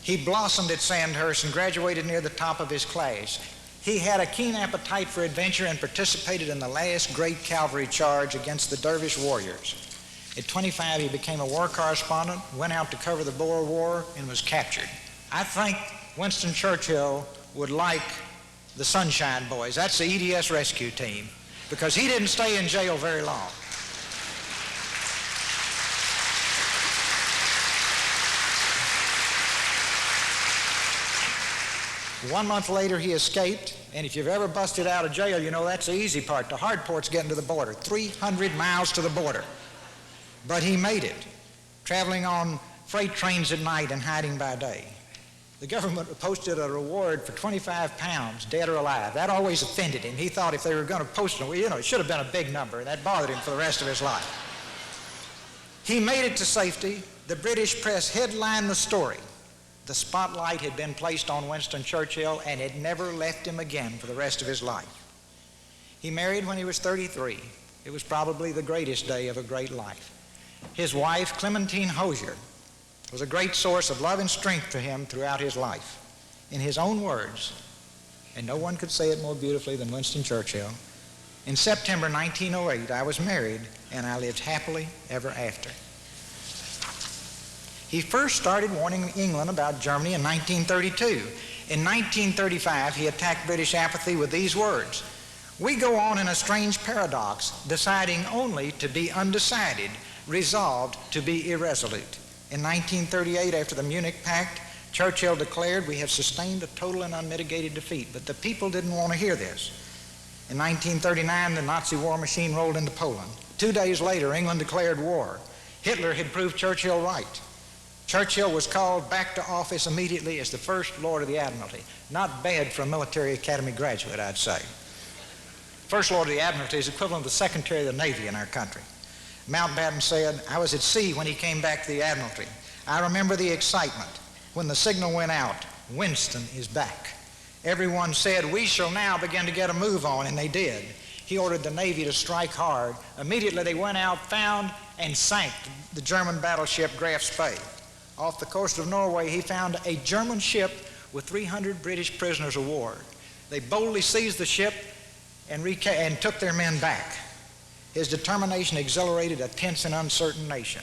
He blossomed at Sandhurst and graduated near the top of his class. He had a keen appetite for adventure and participated in the last great cavalry charge against the Dervish warriors. At 25, he became a war correspondent, went out to cover the Boer War, and was captured. I think Winston Churchill would like the Sunshine Boys. That's the EDS rescue team, because he didn't stay in jail very long. One month later, he escaped, and if you've ever busted out of jail, you know that's the easy part. The hard part's getting to the border, 300 miles to the border. But he made it, traveling on freight trains at night and hiding by day. The government posted a reward for 25 pounds, dead or alive. That always offended him. He thought if they were going to post it, it should have been a big number, and that bothered him for the rest of his life. He made it to safety. The British press headlined the story. The spotlight had been placed on Winston Churchill, and it never left him again for the rest of his life. He married when he was 33. It was probably the greatest day of a great life. His wife, Clementine Hosier, was a great source of love and strength to him throughout his life. In his own words, and no one could say it more beautifully than Winston Churchill, in September 1908, I was married, and I lived happily ever after. He first started warning England about Germany in 1932. In 1935, he attacked British apathy with these words: "We go on in a strange paradox, deciding only to be undecided, resolved to be irresolute." In 1938, after the Munich Pact, Churchill declared, "We have sustained a total and unmitigated defeat," but the people didn't want to hear this. In 1939, the Nazi war machine rolled into Poland. 2 days later, England declared war. Hitler had proved Churchill right. Churchill was called back to office immediately as the First Lord of the Admiralty. Not bad for a military academy graduate, I'd say. First Lord of the Admiralty is equivalent to the Secretary of the Navy in our country. Mountbatten said, "I was at sea when he came back to the Admiralty. I remember the excitement. When the signal went out, Winston is back. Everyone said, we shall now begin to get a move on, and they did. He ordered the Navy to strike hard. Immediately they went out, found, and sank the German battleship Graf Spee. Off the coast of Norway, he found a German ship with 300 British prisoners of war. They boldly seized the ship and took their men back. His determination exhilarated a tense and uncertain nation.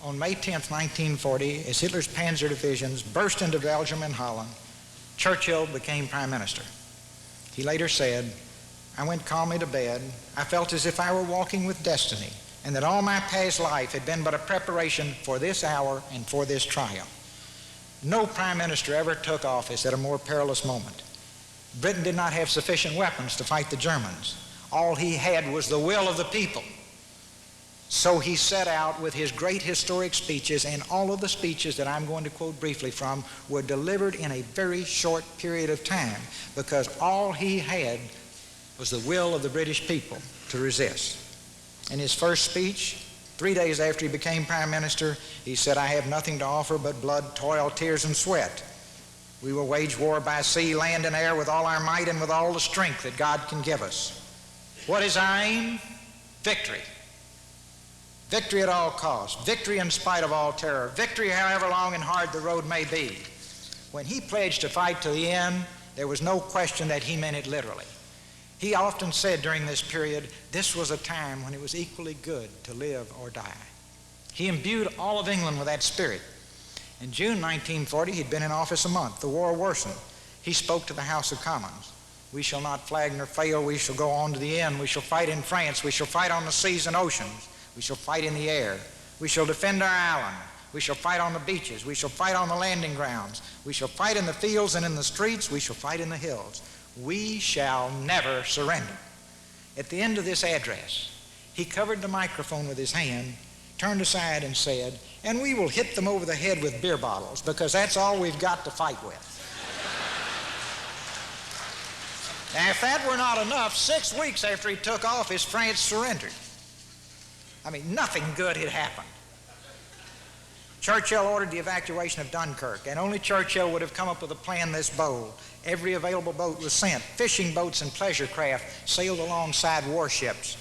on May 10th, 1940, as Hitler's panzer divisions burst into Belgium and Holland, Churchill became prime minister. He later said, "I went calmly to bed. I felt as if I were walking with destiny, and that all my past life had been but a preparation for this hour and for this trial." No prime minister ever took office at a more perilous moment. Britain did not have sufficient weapons to fight the Germans. All he had was the will of the people. So he set out with his great historic speeches, and all of the speeches that I'm going to quote briefly from were delivered in a very short period of time, because all he had was the will of the British people to resist. In his first speech, 3 days after he became prime minister, he said, "I have nothing to offer but blood, toil, tears, and sweat. We will wage war by sea, land, and air with all our might and with all the strength that God can give us. What is our aim? Victory. Victory at all costs. Victory in spite of all terror. Victory however long and hard the road may be." When he pledged to fight to the end, there was no question that he meant it literally. He often said during this period, this was a time when it was equally good to live or die. He imbued all of England with that spirit. In June 1940, he'd been in office a month. The war worsened. He spoke to the House of Commons. "We shall not flag nor fail. We shall go on to the end. We shall fight in France. We shall fight on the seas and oceans. We shall fight in the air. We shall defend our island. We shall fight on the beaches. We shall fight on the landing grounds. We shall fight in the fields and in the streets. We shall fight in the hills. We shall never surrender." At the end of this address, he covered the microphone with his hand, turned aside and said, "And we will hit them over the head with beer bottles, because that's all we've got to fight with." Now, if that were not enough, 6 weeks after he took office, France surrendered. I mean, nothing good had happened. Churchill ordered the evacuation of Dunkirk, and only Churchill would have come up with a plan this bold. Every available boat was sent. Fishing boats and pleasure craft sailed alongside warships.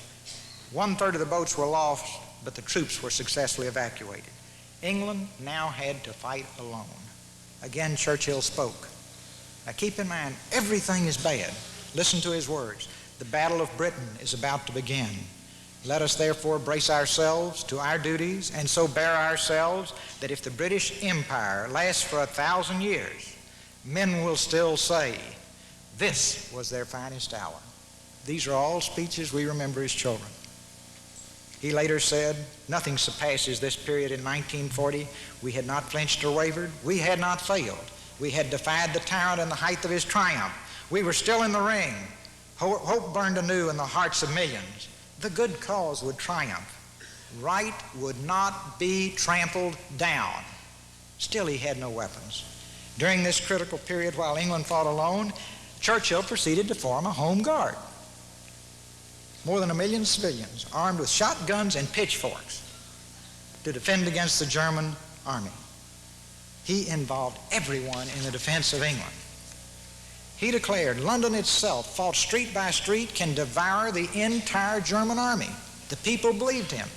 1/3 of the boats were lost, but the troops were successfully evacuated. England now had to fight alone. Again, Churchill spoke. Now keep in mind, everything is bad. Listen to his words. "The Battle of Britain is about to begin. Let us therefore brace ourselves to our duties, and so bear ourselves that if the British Empire lasts for 1,000 years, men will still say, 'This was their finest hour.'" These are all speeches we remember as children. He later said, "Nothing surpasses this period in 1940. We had not flinched or wavered. We had not failed. We had defied the tyrant in the height of his triumph. We were still in the ring. Hope burned anew in the hearts of millions. The good cause would triumph. Right would not be trampled down." Still, he had no weapons. During this critical period, while England fought alone, Churchill proceeded to form a home guard. More than 1 million civilians armed with shotguns and pitchforks to defend against the German army. He involved everyone in the defense of England. He declared, "London itself, fought street by street, can devour the entire German army." The people believed him.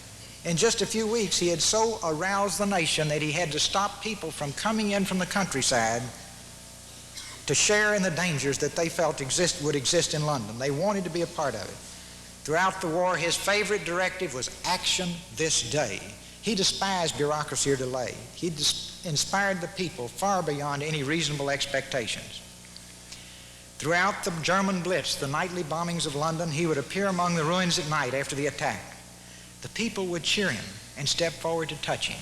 In just a few weeks, he had so aroused the nation that he had to stop people from coming in from the countryside to share in the dangers that they felt would exist in London. They wanted to be a part of it. Throughout the war, his favorite directive was action this day. He despised bureaucracy or delay. He inspired the people far beyond any reasonable expectations. Throughout the German Blitz, the nightly bombings of London, he would appear among the ruins at night after the attack. The people would cheer him and step forward to touch him.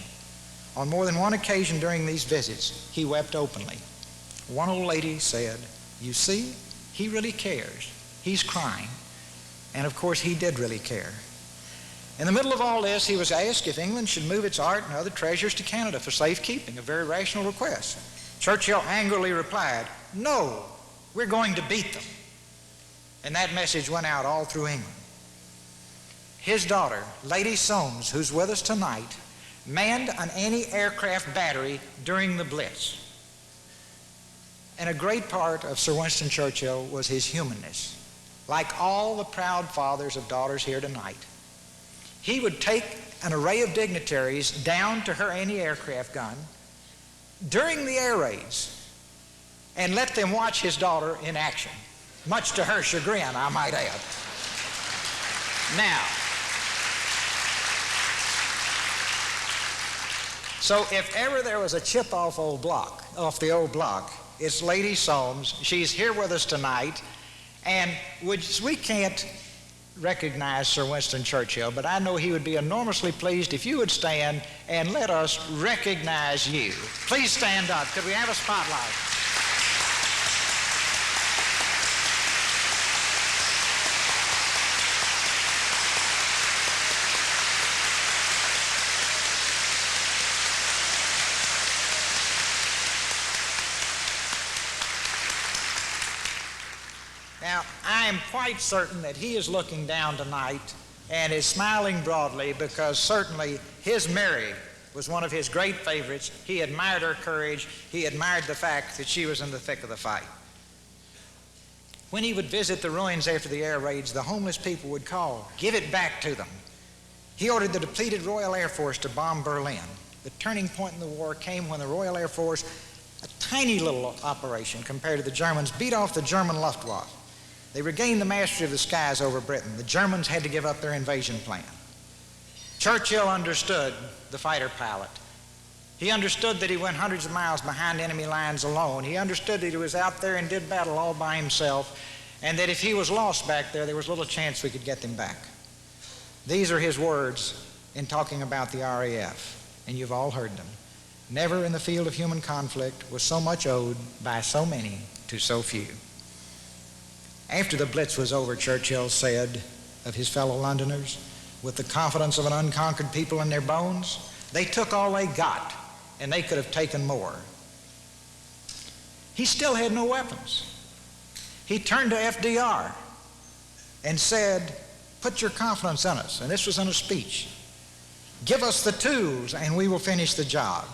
On more than one occasion during these visits, he wept openly. One old lady said, "You see, he really cares. He's crying." And of course, he did really care. In the middle of all this, he was asked if England should move its art and other treasures to Canada for safekeeping, a very rational request. Churchill angrily replied, "No, we're going to beat them." And that message went out all through England. His daughter, Lady Soames, who's with us tonight, manned an anti-aircraft battery during the Blitz. And a great part of Sir Winston Churchill was his humanness. Like all the proud fathers of daughters here tonight, he would take an array of dignitaries down to her anti-aircraft gun during the air raids and let them watch his daughter in action, much to her chagrin, I might add. Now, So if ever there was a chip off the old block, it's Lady Soames. She's here with us tonight, and we can't recognize Sir Winston Churchill, but I know he would be enormously pleased if you would stand and let us recognize you. Please stand up. Could we have a spotlight? Now, I am quite certain that he is looking down tonight and is smiling broadly because certainly his Mary was one of his great favorites. He admired her courage. He admired the fact that she was in the thick of the fight. When he would visit the ruins after the air raids, the homeless people would call, "Give it back to them." He ordered the depleted Royal Air Force to bomb Berlin. The turning point in the war came when the Royal Air Force, a tiny little operation compared to the Germans, beat off the German Luftwaffe. They regained the mastery of the skies over Britain. The Germans had to give up their invasion plan. Churchill understood the fighter pilot. He understood that he went hundreds of miles behind enemy lines alone. He understood that he was out there and did battle all by himself, and that if he was lost back there, there was little chance we could get them back. These are his words in talking about the RAF, and you've all heard them. Never in the field of human conflict was so much owed by so many to so few. After the Blitz was over, Churchill said of his fellow Londoners, with the confidence of an unconquered people in their bones, they took all they got, and they could have taken more. He still had no weapons. He turned to FDR and said, "Put your confidence in us," and this was in a speech. "Give us the tools, and we will finish the job."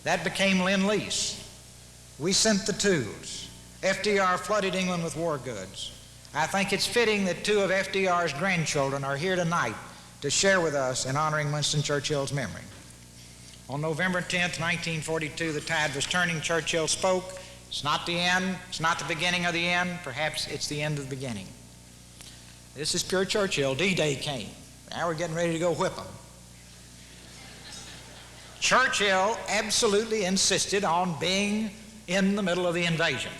That became Lend-Lease. We sent the tools. FDR flooded England with war goods. I think it's fitting that two of FDR's grandchildren are here tonight to share with us in honoring Winston Churchill's memory. On November 10th, 1942, the tide was turning. Churchill spoke. It's not the end. It's not the beginning of the end. Perhaps it's the end of the beginning. This is pure Churchill. D-Day came. Now we're getting ready to go whip them. Churchill absolutely insisted on being in the middle of the invasion.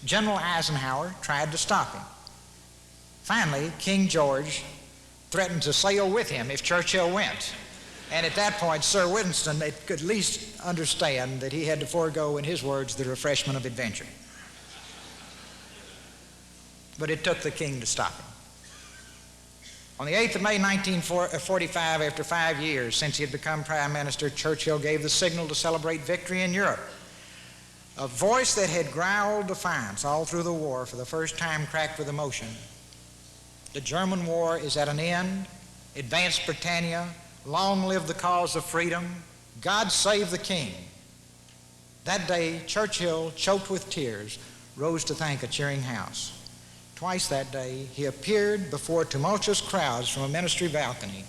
General Eisenhower tried to stop him. Finally, King George threatened to sail with him if Churchill went. And at that point, Sir Winston could at least understand that he had to forego, in his words, the refreshment of adventure. But it took the king to stop him. On the 8th of May, 1945, after 5 years since he had become Prime Minister, Churchill gave the signal to celebrate victory in Europe. A voice that had growled defiance all through the war for the first time cracked with emotion. The German war is at an end. Advance Britannia. Long live the cause of freedom. God save the King. That day, Churchill, choked with tears, rose to thank a cheering house. Twice that day, he appeared before tumultuous crowds from a ministry balcony.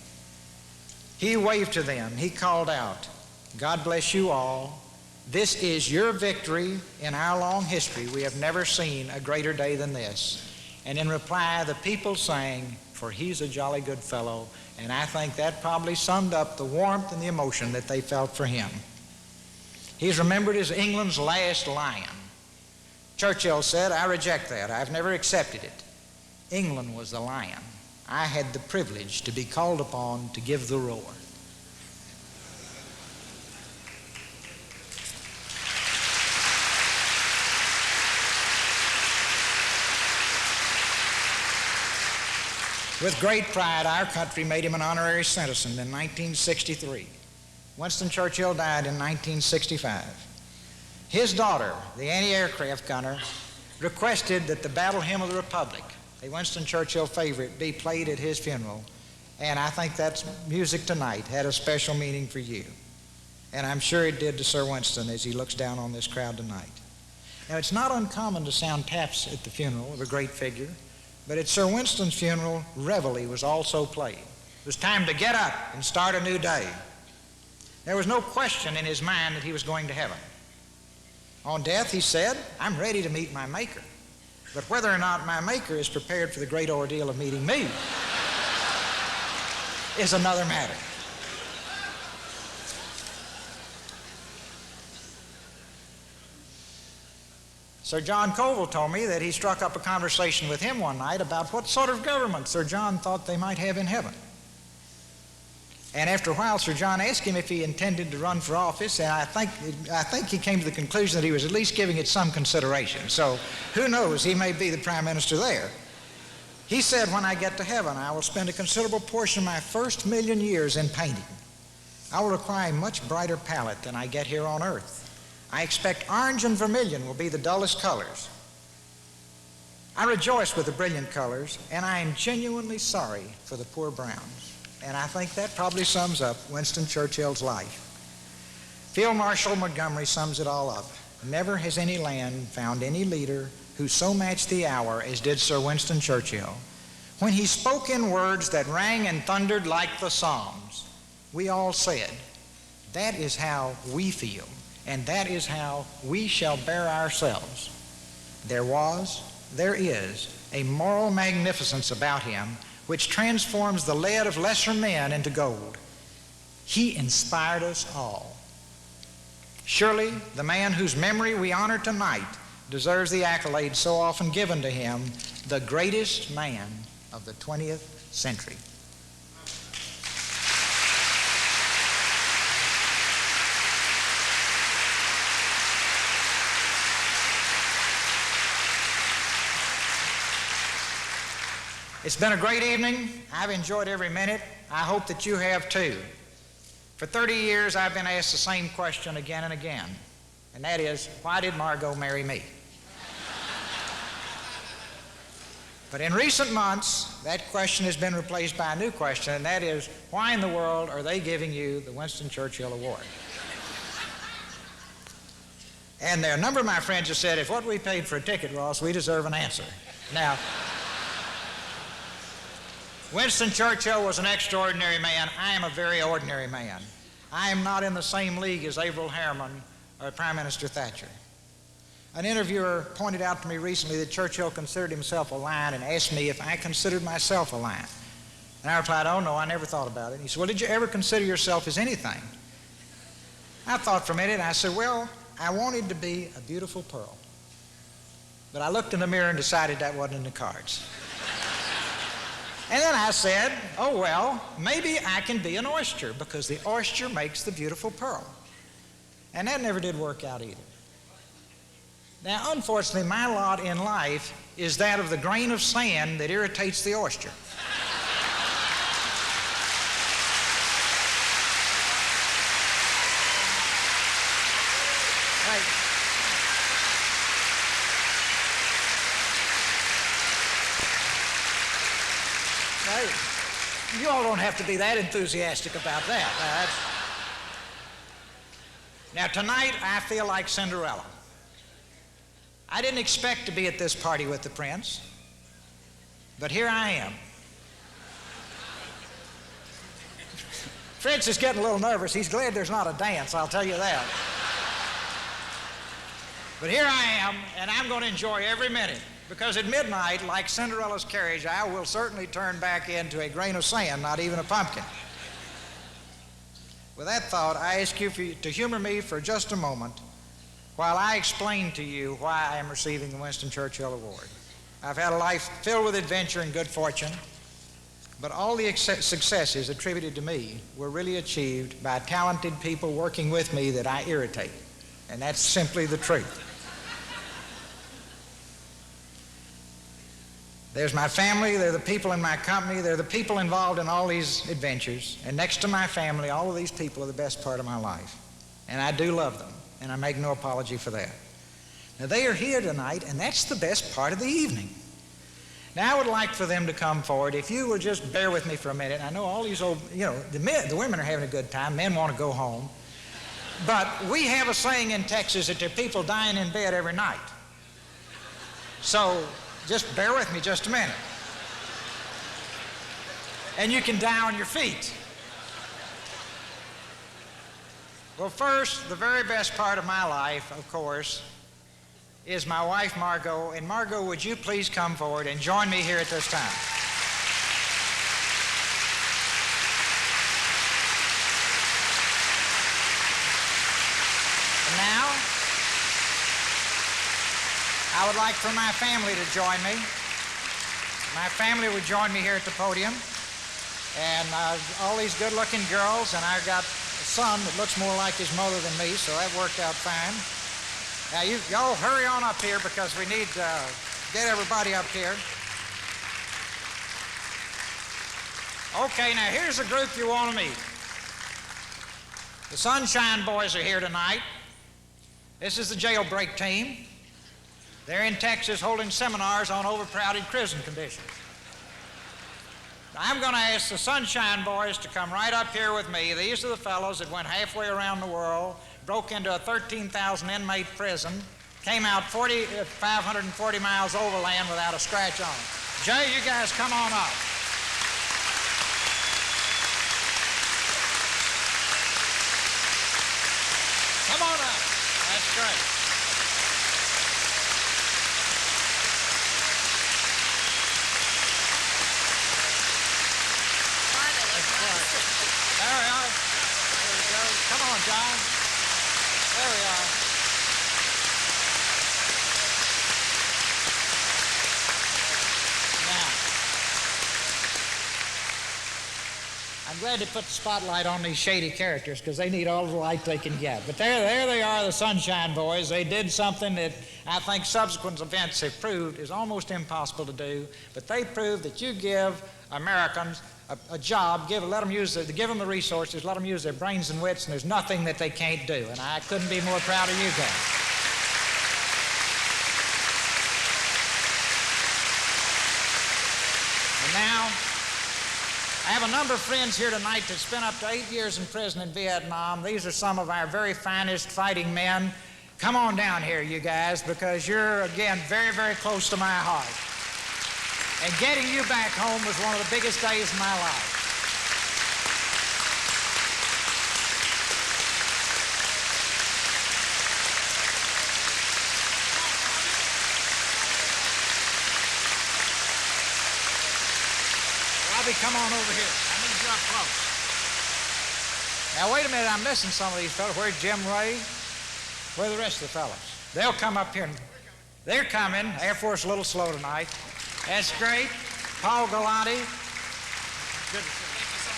He waved to them. He called out, "God bless you all. This is your victory in our long history. We have never seen a greater day than this." And in reply, the people sang, "For he's a jolly good fellow." And I think that probably summed up the warmth and the emotion that they felt for him. He's remembered as England's last lion. Churchill said, "I reject that. I've never accepted it. England was the lion. I had the privilege to be called upon to give the roar." With great pride, our country made him an honorary citizen in 1963. Winston Churchill died in 1965. His daughter, the anti-aircraft gunner, requested that the Battle Hymn of the Republic, a Winston Churchill favorite, be played at his funeral. And I think that music tonight had a special meaning for you. And I'm sure it did to Sir Winston as he looks down on this crowd tonight. Now, it's not uncommon to sound taps at the funeral of a great figure. But at Sir Winston's funeral, reveille was also played. It was time to get up and start a new day. There was no question in his mind that he was going to heaven. On death, he said, "I'm ready to meet my Maker. But whether or not my Maker is prepared for the great ordeal of meeting me is another matter." Sir John Colville told me that he struck up a conversation with him one night about what sort of government Sir John thought they might have in heaven. And after a while, Sir John asked him if he intended to run for office, and I think he came to the conclusion that he was at least giving it some consideration. So who knows, he may be the prime minister there. He said, when I get to heaven, I will spend a considerable portion of my first 1,000,000 years in painting. I will acquire a much brighter palette than I get here on earth. I expect orange and vermilion will be the dullest colors. I rejoice with the brilliant colors, and I am genuinely sorry for the poor browns. And I think that probably sums up Winston Churchill's life. Field Marshal Montgomery sums it all up. Never has any land found any leader who so matched the hour as did Sir Winston Churchill. When he spoke in words that rang and thundered like the Psalms, we all said, that is how we feel, and that is how we shall bear ourselves. There was, there is, a moral magnificence about him which transforms the lead of lesser men into gold. He inspired us all. Surely the man whose memory we honor tonight deserves the accolade so often given to him, the greatest man of the 20th century. It's been a great evening. I've enjoyed every minute. I hope that you have too. For 30 years, I've been asked the same question again and again, and that is, why did Margot marry me? But in recent months, that question has been replaced by a new question, and that is, why in the world are they giving you the Winston Churchill Award? And there are a number of my friends who said, if what we paid for a ticket, Ross, we deserve an answer. Now, Winston Churchill was an extraordinary man. I am a very ordinary man. I am not in the same league as Averell Harriman or Prime Minister Thatcher. An interviewer pointed out to me recently that Churchill considered himself a lion and asked me if I considered myself a lion. And I replied, oh no, I never thought about it. And he said, well, did you ever consider yourself as anything? I thought for a minute, and I said, well, I wanted to be a beautiful pearl. But I looked in the mirror and decided that wasn't in the cards. And then I said, oh, well, maybe I can be an oyster because the oyster makes the beautiful pearl. And that never did work out either. Now, unfortunately, my lot in life is that of the grain of sand that irritates the oyster. You all don't have to be that enthusiastic about that. Now, tonight, I feel like Cinderella. I didn't expect to be at this party with the prince, but here I am. Fritz is getting a little nervous. He's glad there's not a dance, I'll tell you that. But here I am, and I'm going to enjoy every minute. Because at midnight, like Cinderella's carriage, I will certainly turn back into a grain of sand, not even a pumpkin. With that thought, I ask you to humor me for just a moment while I explain to you why I am receiving the Winston Churchill Award. I've had a life filled with adventure and good fortune, but all the successes attributed to me were really achieved by talented people working with me that I irritate, and that's simply the truth. There's my family, there are the people in my company, there are the people involved in all these adventures, and next to my family, all of these people are the best part of my life. And I do love them, and I make no apology for that. Now, they are here tonight, and that's the best part of the evening. Now, I would like for them to come forward. If you will just bear with me for a minute. I know all these old, the women are having a good time, men want to go home. But we have a saying in Texas that there are people dying in bed every night. So, just bear with me just a minute. And you can die on your feet. Well, first, the very best part of my life, of course, is my wife, Margot. And Margot, would you please come forward and join me here at this time? And I would like for my family to join me. My family would join me here at the podium. And all these good-looking girls, and I've got a son that looks more like his mother than me, so that worked out fine. Now, y'all hurry on up here because we need to get everybody up here. Okay, now here's a group you want to meet. The Sunshine Boys are here tonight. This is the jailbreak team. They're in Texas holding seminars on overcrowded prison conditions. Now, I'm going to ask the Sunshine Boys to come right up here with me. These are the fellows that went halfway around the world, broke into a 13,000 inmate prison, came out 540 miles overland without a scratch on them. Jay, you guys come on up. Come on up. That's great. There we are. There we go. Come on, John. There we are. Now, I'm glad to put the spotlight on these shady characters because they need all the light they can get. But there they are, the Sunshine Boys. They did something that I think subsequent events have proved is almost impossible to do. But they proved that you give Americans a job, give them the resources, let them use their brains and wits, and there's nothing that they can't do. And I couldn't be more proud of you guys. And now, I have a number of friends here tonight that spent up to 8 years in prison in Vietnam. These are some of our very finest fighting men. Come on down here, you guys, because you're, again, very, very close to my heart. And getting you back home was one of the biggest days of my life. Robbie, come on over here. I need you up close. Now, wait a minute. I'm missing some of these fellas. Where's Jim Ray? Where are the rest of the fellas? They'll come up here. They're coming. Air Force a little slow tonight. That's great. Paul Galante. Good to see you. Thank you so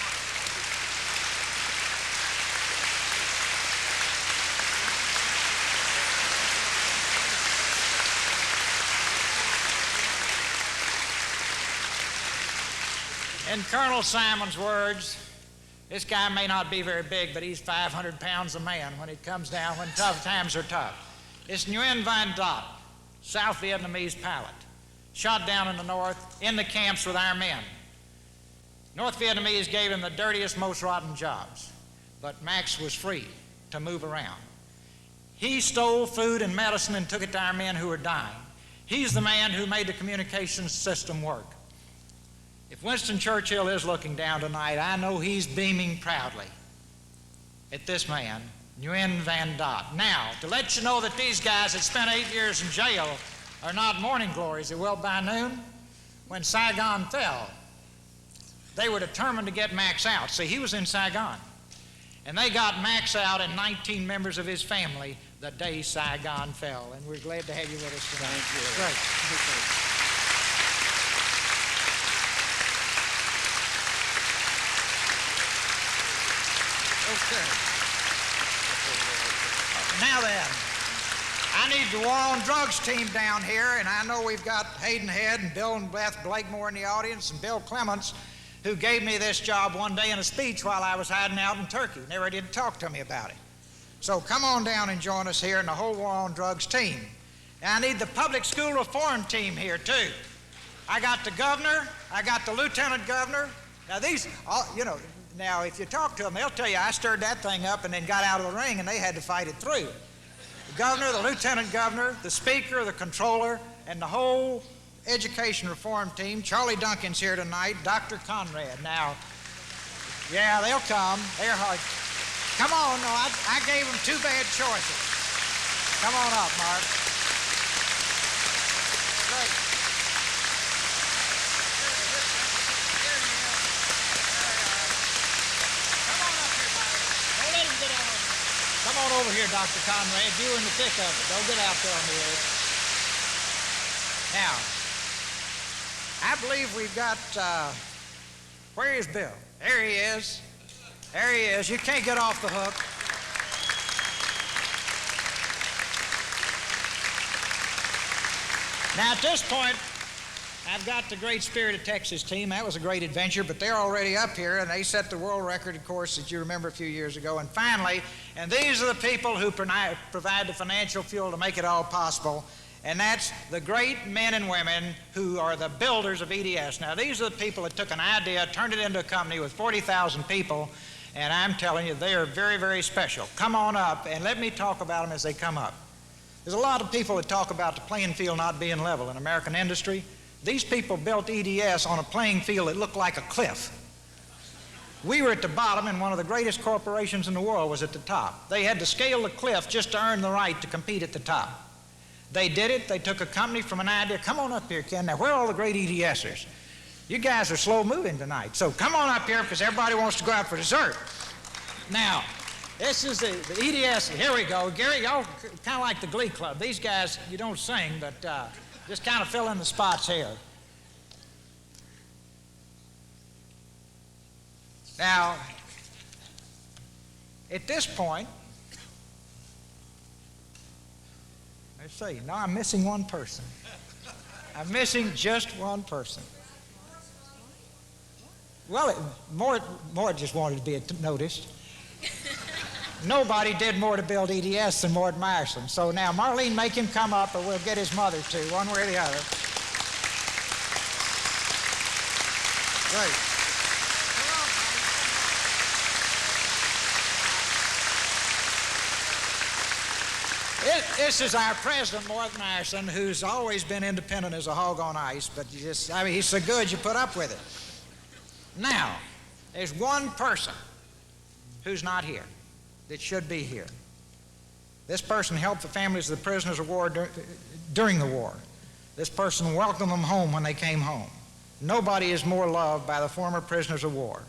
much. In Colonel Simon's words, this guy may not be very big, but he's 500 pounds a man when it comes down, when tough times are tough. It's Nguyen Van Dot, South Vietnamese pilot. Shot down in the north, in the camps with our men. North Vietnamese gave him the dirtiest, most rotten jobs, but Max was free to move around. He stole food and medicine and took it to our men who were dying. He's the man who made the communications system work. If Winston Churchill is looking down tonight, I know he's beaming proudly at this man, Nguyen Van Dot. Now, to let you know that these guys that spent 8 years in jail are not morning glories. They will by noon. When Saigon fell, they were determined to get Max out. See, he was in Saigon. And they got Max out and 19 members of his family the day Saigon fell. And we're glad to have you with us tonight. Thank you. Great. Okay. Now then, I need the War on Drugs team down here, and I know we've got Hayden Head and Bill and Beth Blakemore in the audience, and Bill Clements, who gave me this job one day in a speech while I was hiding out in Turkey. Never did talk to me about it. So come on down and join us here in the whole War on Drugs team. And I need the public school reform team here, too. I got the governor, I got the lieutenant governor. Now these, now if you talk to them, they'll tell you I stirred that thing up and then got out of the ring and they had to fight it through. The governor, the lieutenant governor, the speaker, the controller, and the whole education reform team. Charlie Duncan's here tonight, Dr. Conrad. Now, yeah, they'll come. They're hard. Come on, no, I gave them 2 bad choices. Come on up, Mark. Great. Come on up here, Mark. Don't let him get on. Come on over here, Dr. Conrad. You're in the thick of it. Don't get out there on the edge. Now, I believe we've got, where is Bill? There he is. There he is. You can't get off the hook. Now, at this point, I've got the great Spirit of Texas team. That was a great adventure, but they're already up here, and they set the world record, of course, that you remember a few years ago. And finally, and these are the people who provide the financial fuel to make it all possible, and that's the great men and women who are the builders of EDS. Now, these are the people that took an idea, turned it into a company with 40,000 people, and I'm telling you, they are very, very special. Come on up, and let me talk about them as they come up. There's a lot of people that talk about the playing field not being level in American industry. These people built EDS on a playing field that looked like a cliff. We were at the bottom, and one of the greatest corporations in the world was at the top. They had to scale the cliff just to earn the right to compete at the top. They did it. They took a company from an idea. Come on up here, Ken. Now, where are all the great EDSers? You guys are slow moving tonight, so come on up here because everybody wants to go out for dessert. Now, this is the EDS. Here we go. Gary, y'all kind of like the Glee Club. These guys, you don't sing, but just kind of fill in the spots here. Now, at this point, let's see. No, I'm missing one person. I'm missing just one person. Well, Mort just wanted to be noticed. Nobody did more to build EDS than Mort Myerson. So now, Marlene, make him come up, or we'll get his mother too, one way or the other. Great. This is our president, Mort Myerson, who's always been independent as a hog on ice, but he's so good you put up with it. Now, there's one person who's not here that should be here. This person helped the families of the prisoners of war during the war. This person welcomed them home when they came home. Nobody is more loved by the former prisoners of war.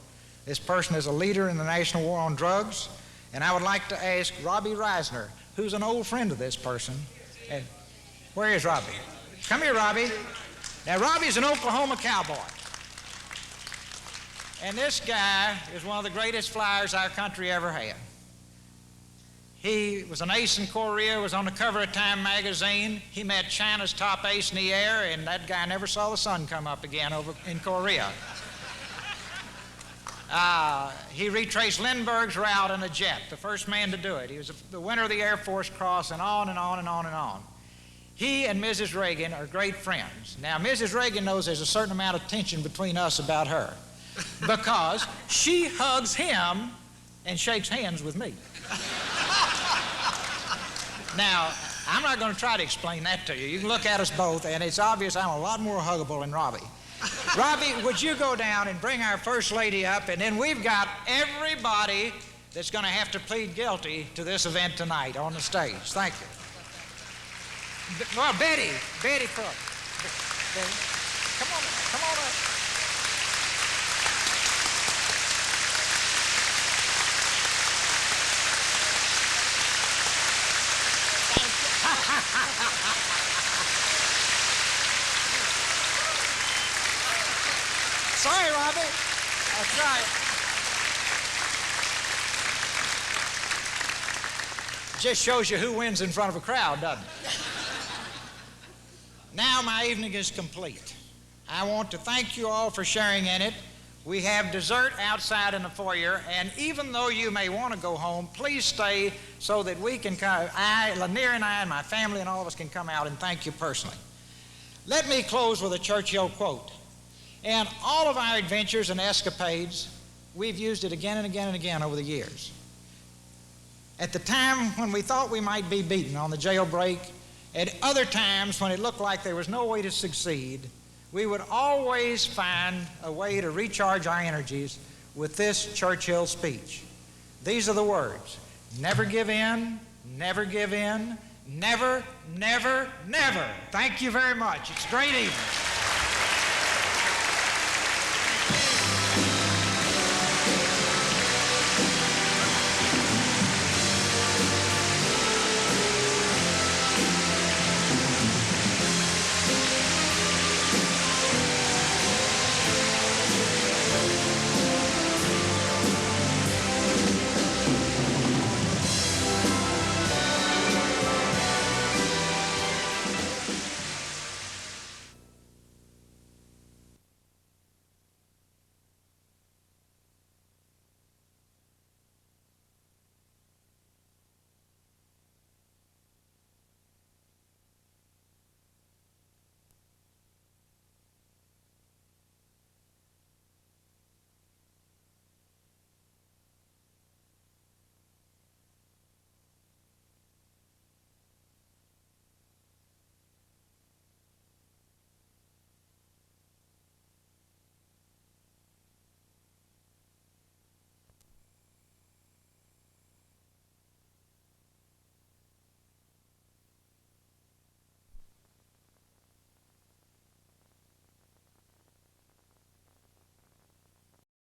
This person is a leader in the national war on drugs, and I would like to ask Robbie Reisner, who's an old friend of this person. And where is Robbie? Come here, Robbie. Now, Robbie's an Oklahoma cowboy. And this guy is one of the greatest flyers our country ever had. He was an ace in Korea, was on the cover of Time magazine. He met China's top ace in the air, and that guy never saw the sun come up again over in Korea. He retraced Lindbergh's route in a jet, the first man to do it. He was the winner of the Air Force Cross, and on and on and on and on. He and Mrs. Reagan are great friends. Now, Mrs. Reagan knows there's a certain amount of tension between us about her because she hugs him and shakes hands with me. Now, I'm not going to try to explain that to you. You can look at us both, and it's obvious I'm a lot more huggable than Robbie. Robbie, would you go down and bring our First Lady up, and then we've got everybody that's going to have to plead guilty to this event tonight on the stage. Thank you. Well, Betty Perot. Betty, come on up. Sorry, Robbie. That's right. Just shows you who wins in front of a crowd, doesn't it? Now my evening is complete. I want to thank you all for sharing in it. We have dessert outside in the foyer, and even though you may want to go home, please stay so that we can come, Lanier and I and my family and all of us can come out and thank you personally. Let me close with a Churchill quote. In all of our adventures and escapades, we've used it again and again and again over the years. At the time when we thought we might be beaten on the jailbreak, at other times when it looked like there was no way to succeed, we would always find a way to recharge our energies with this Churchill speech. These are the words: never give in, never give in, never, never, never. Thank you very much. It's a great evening.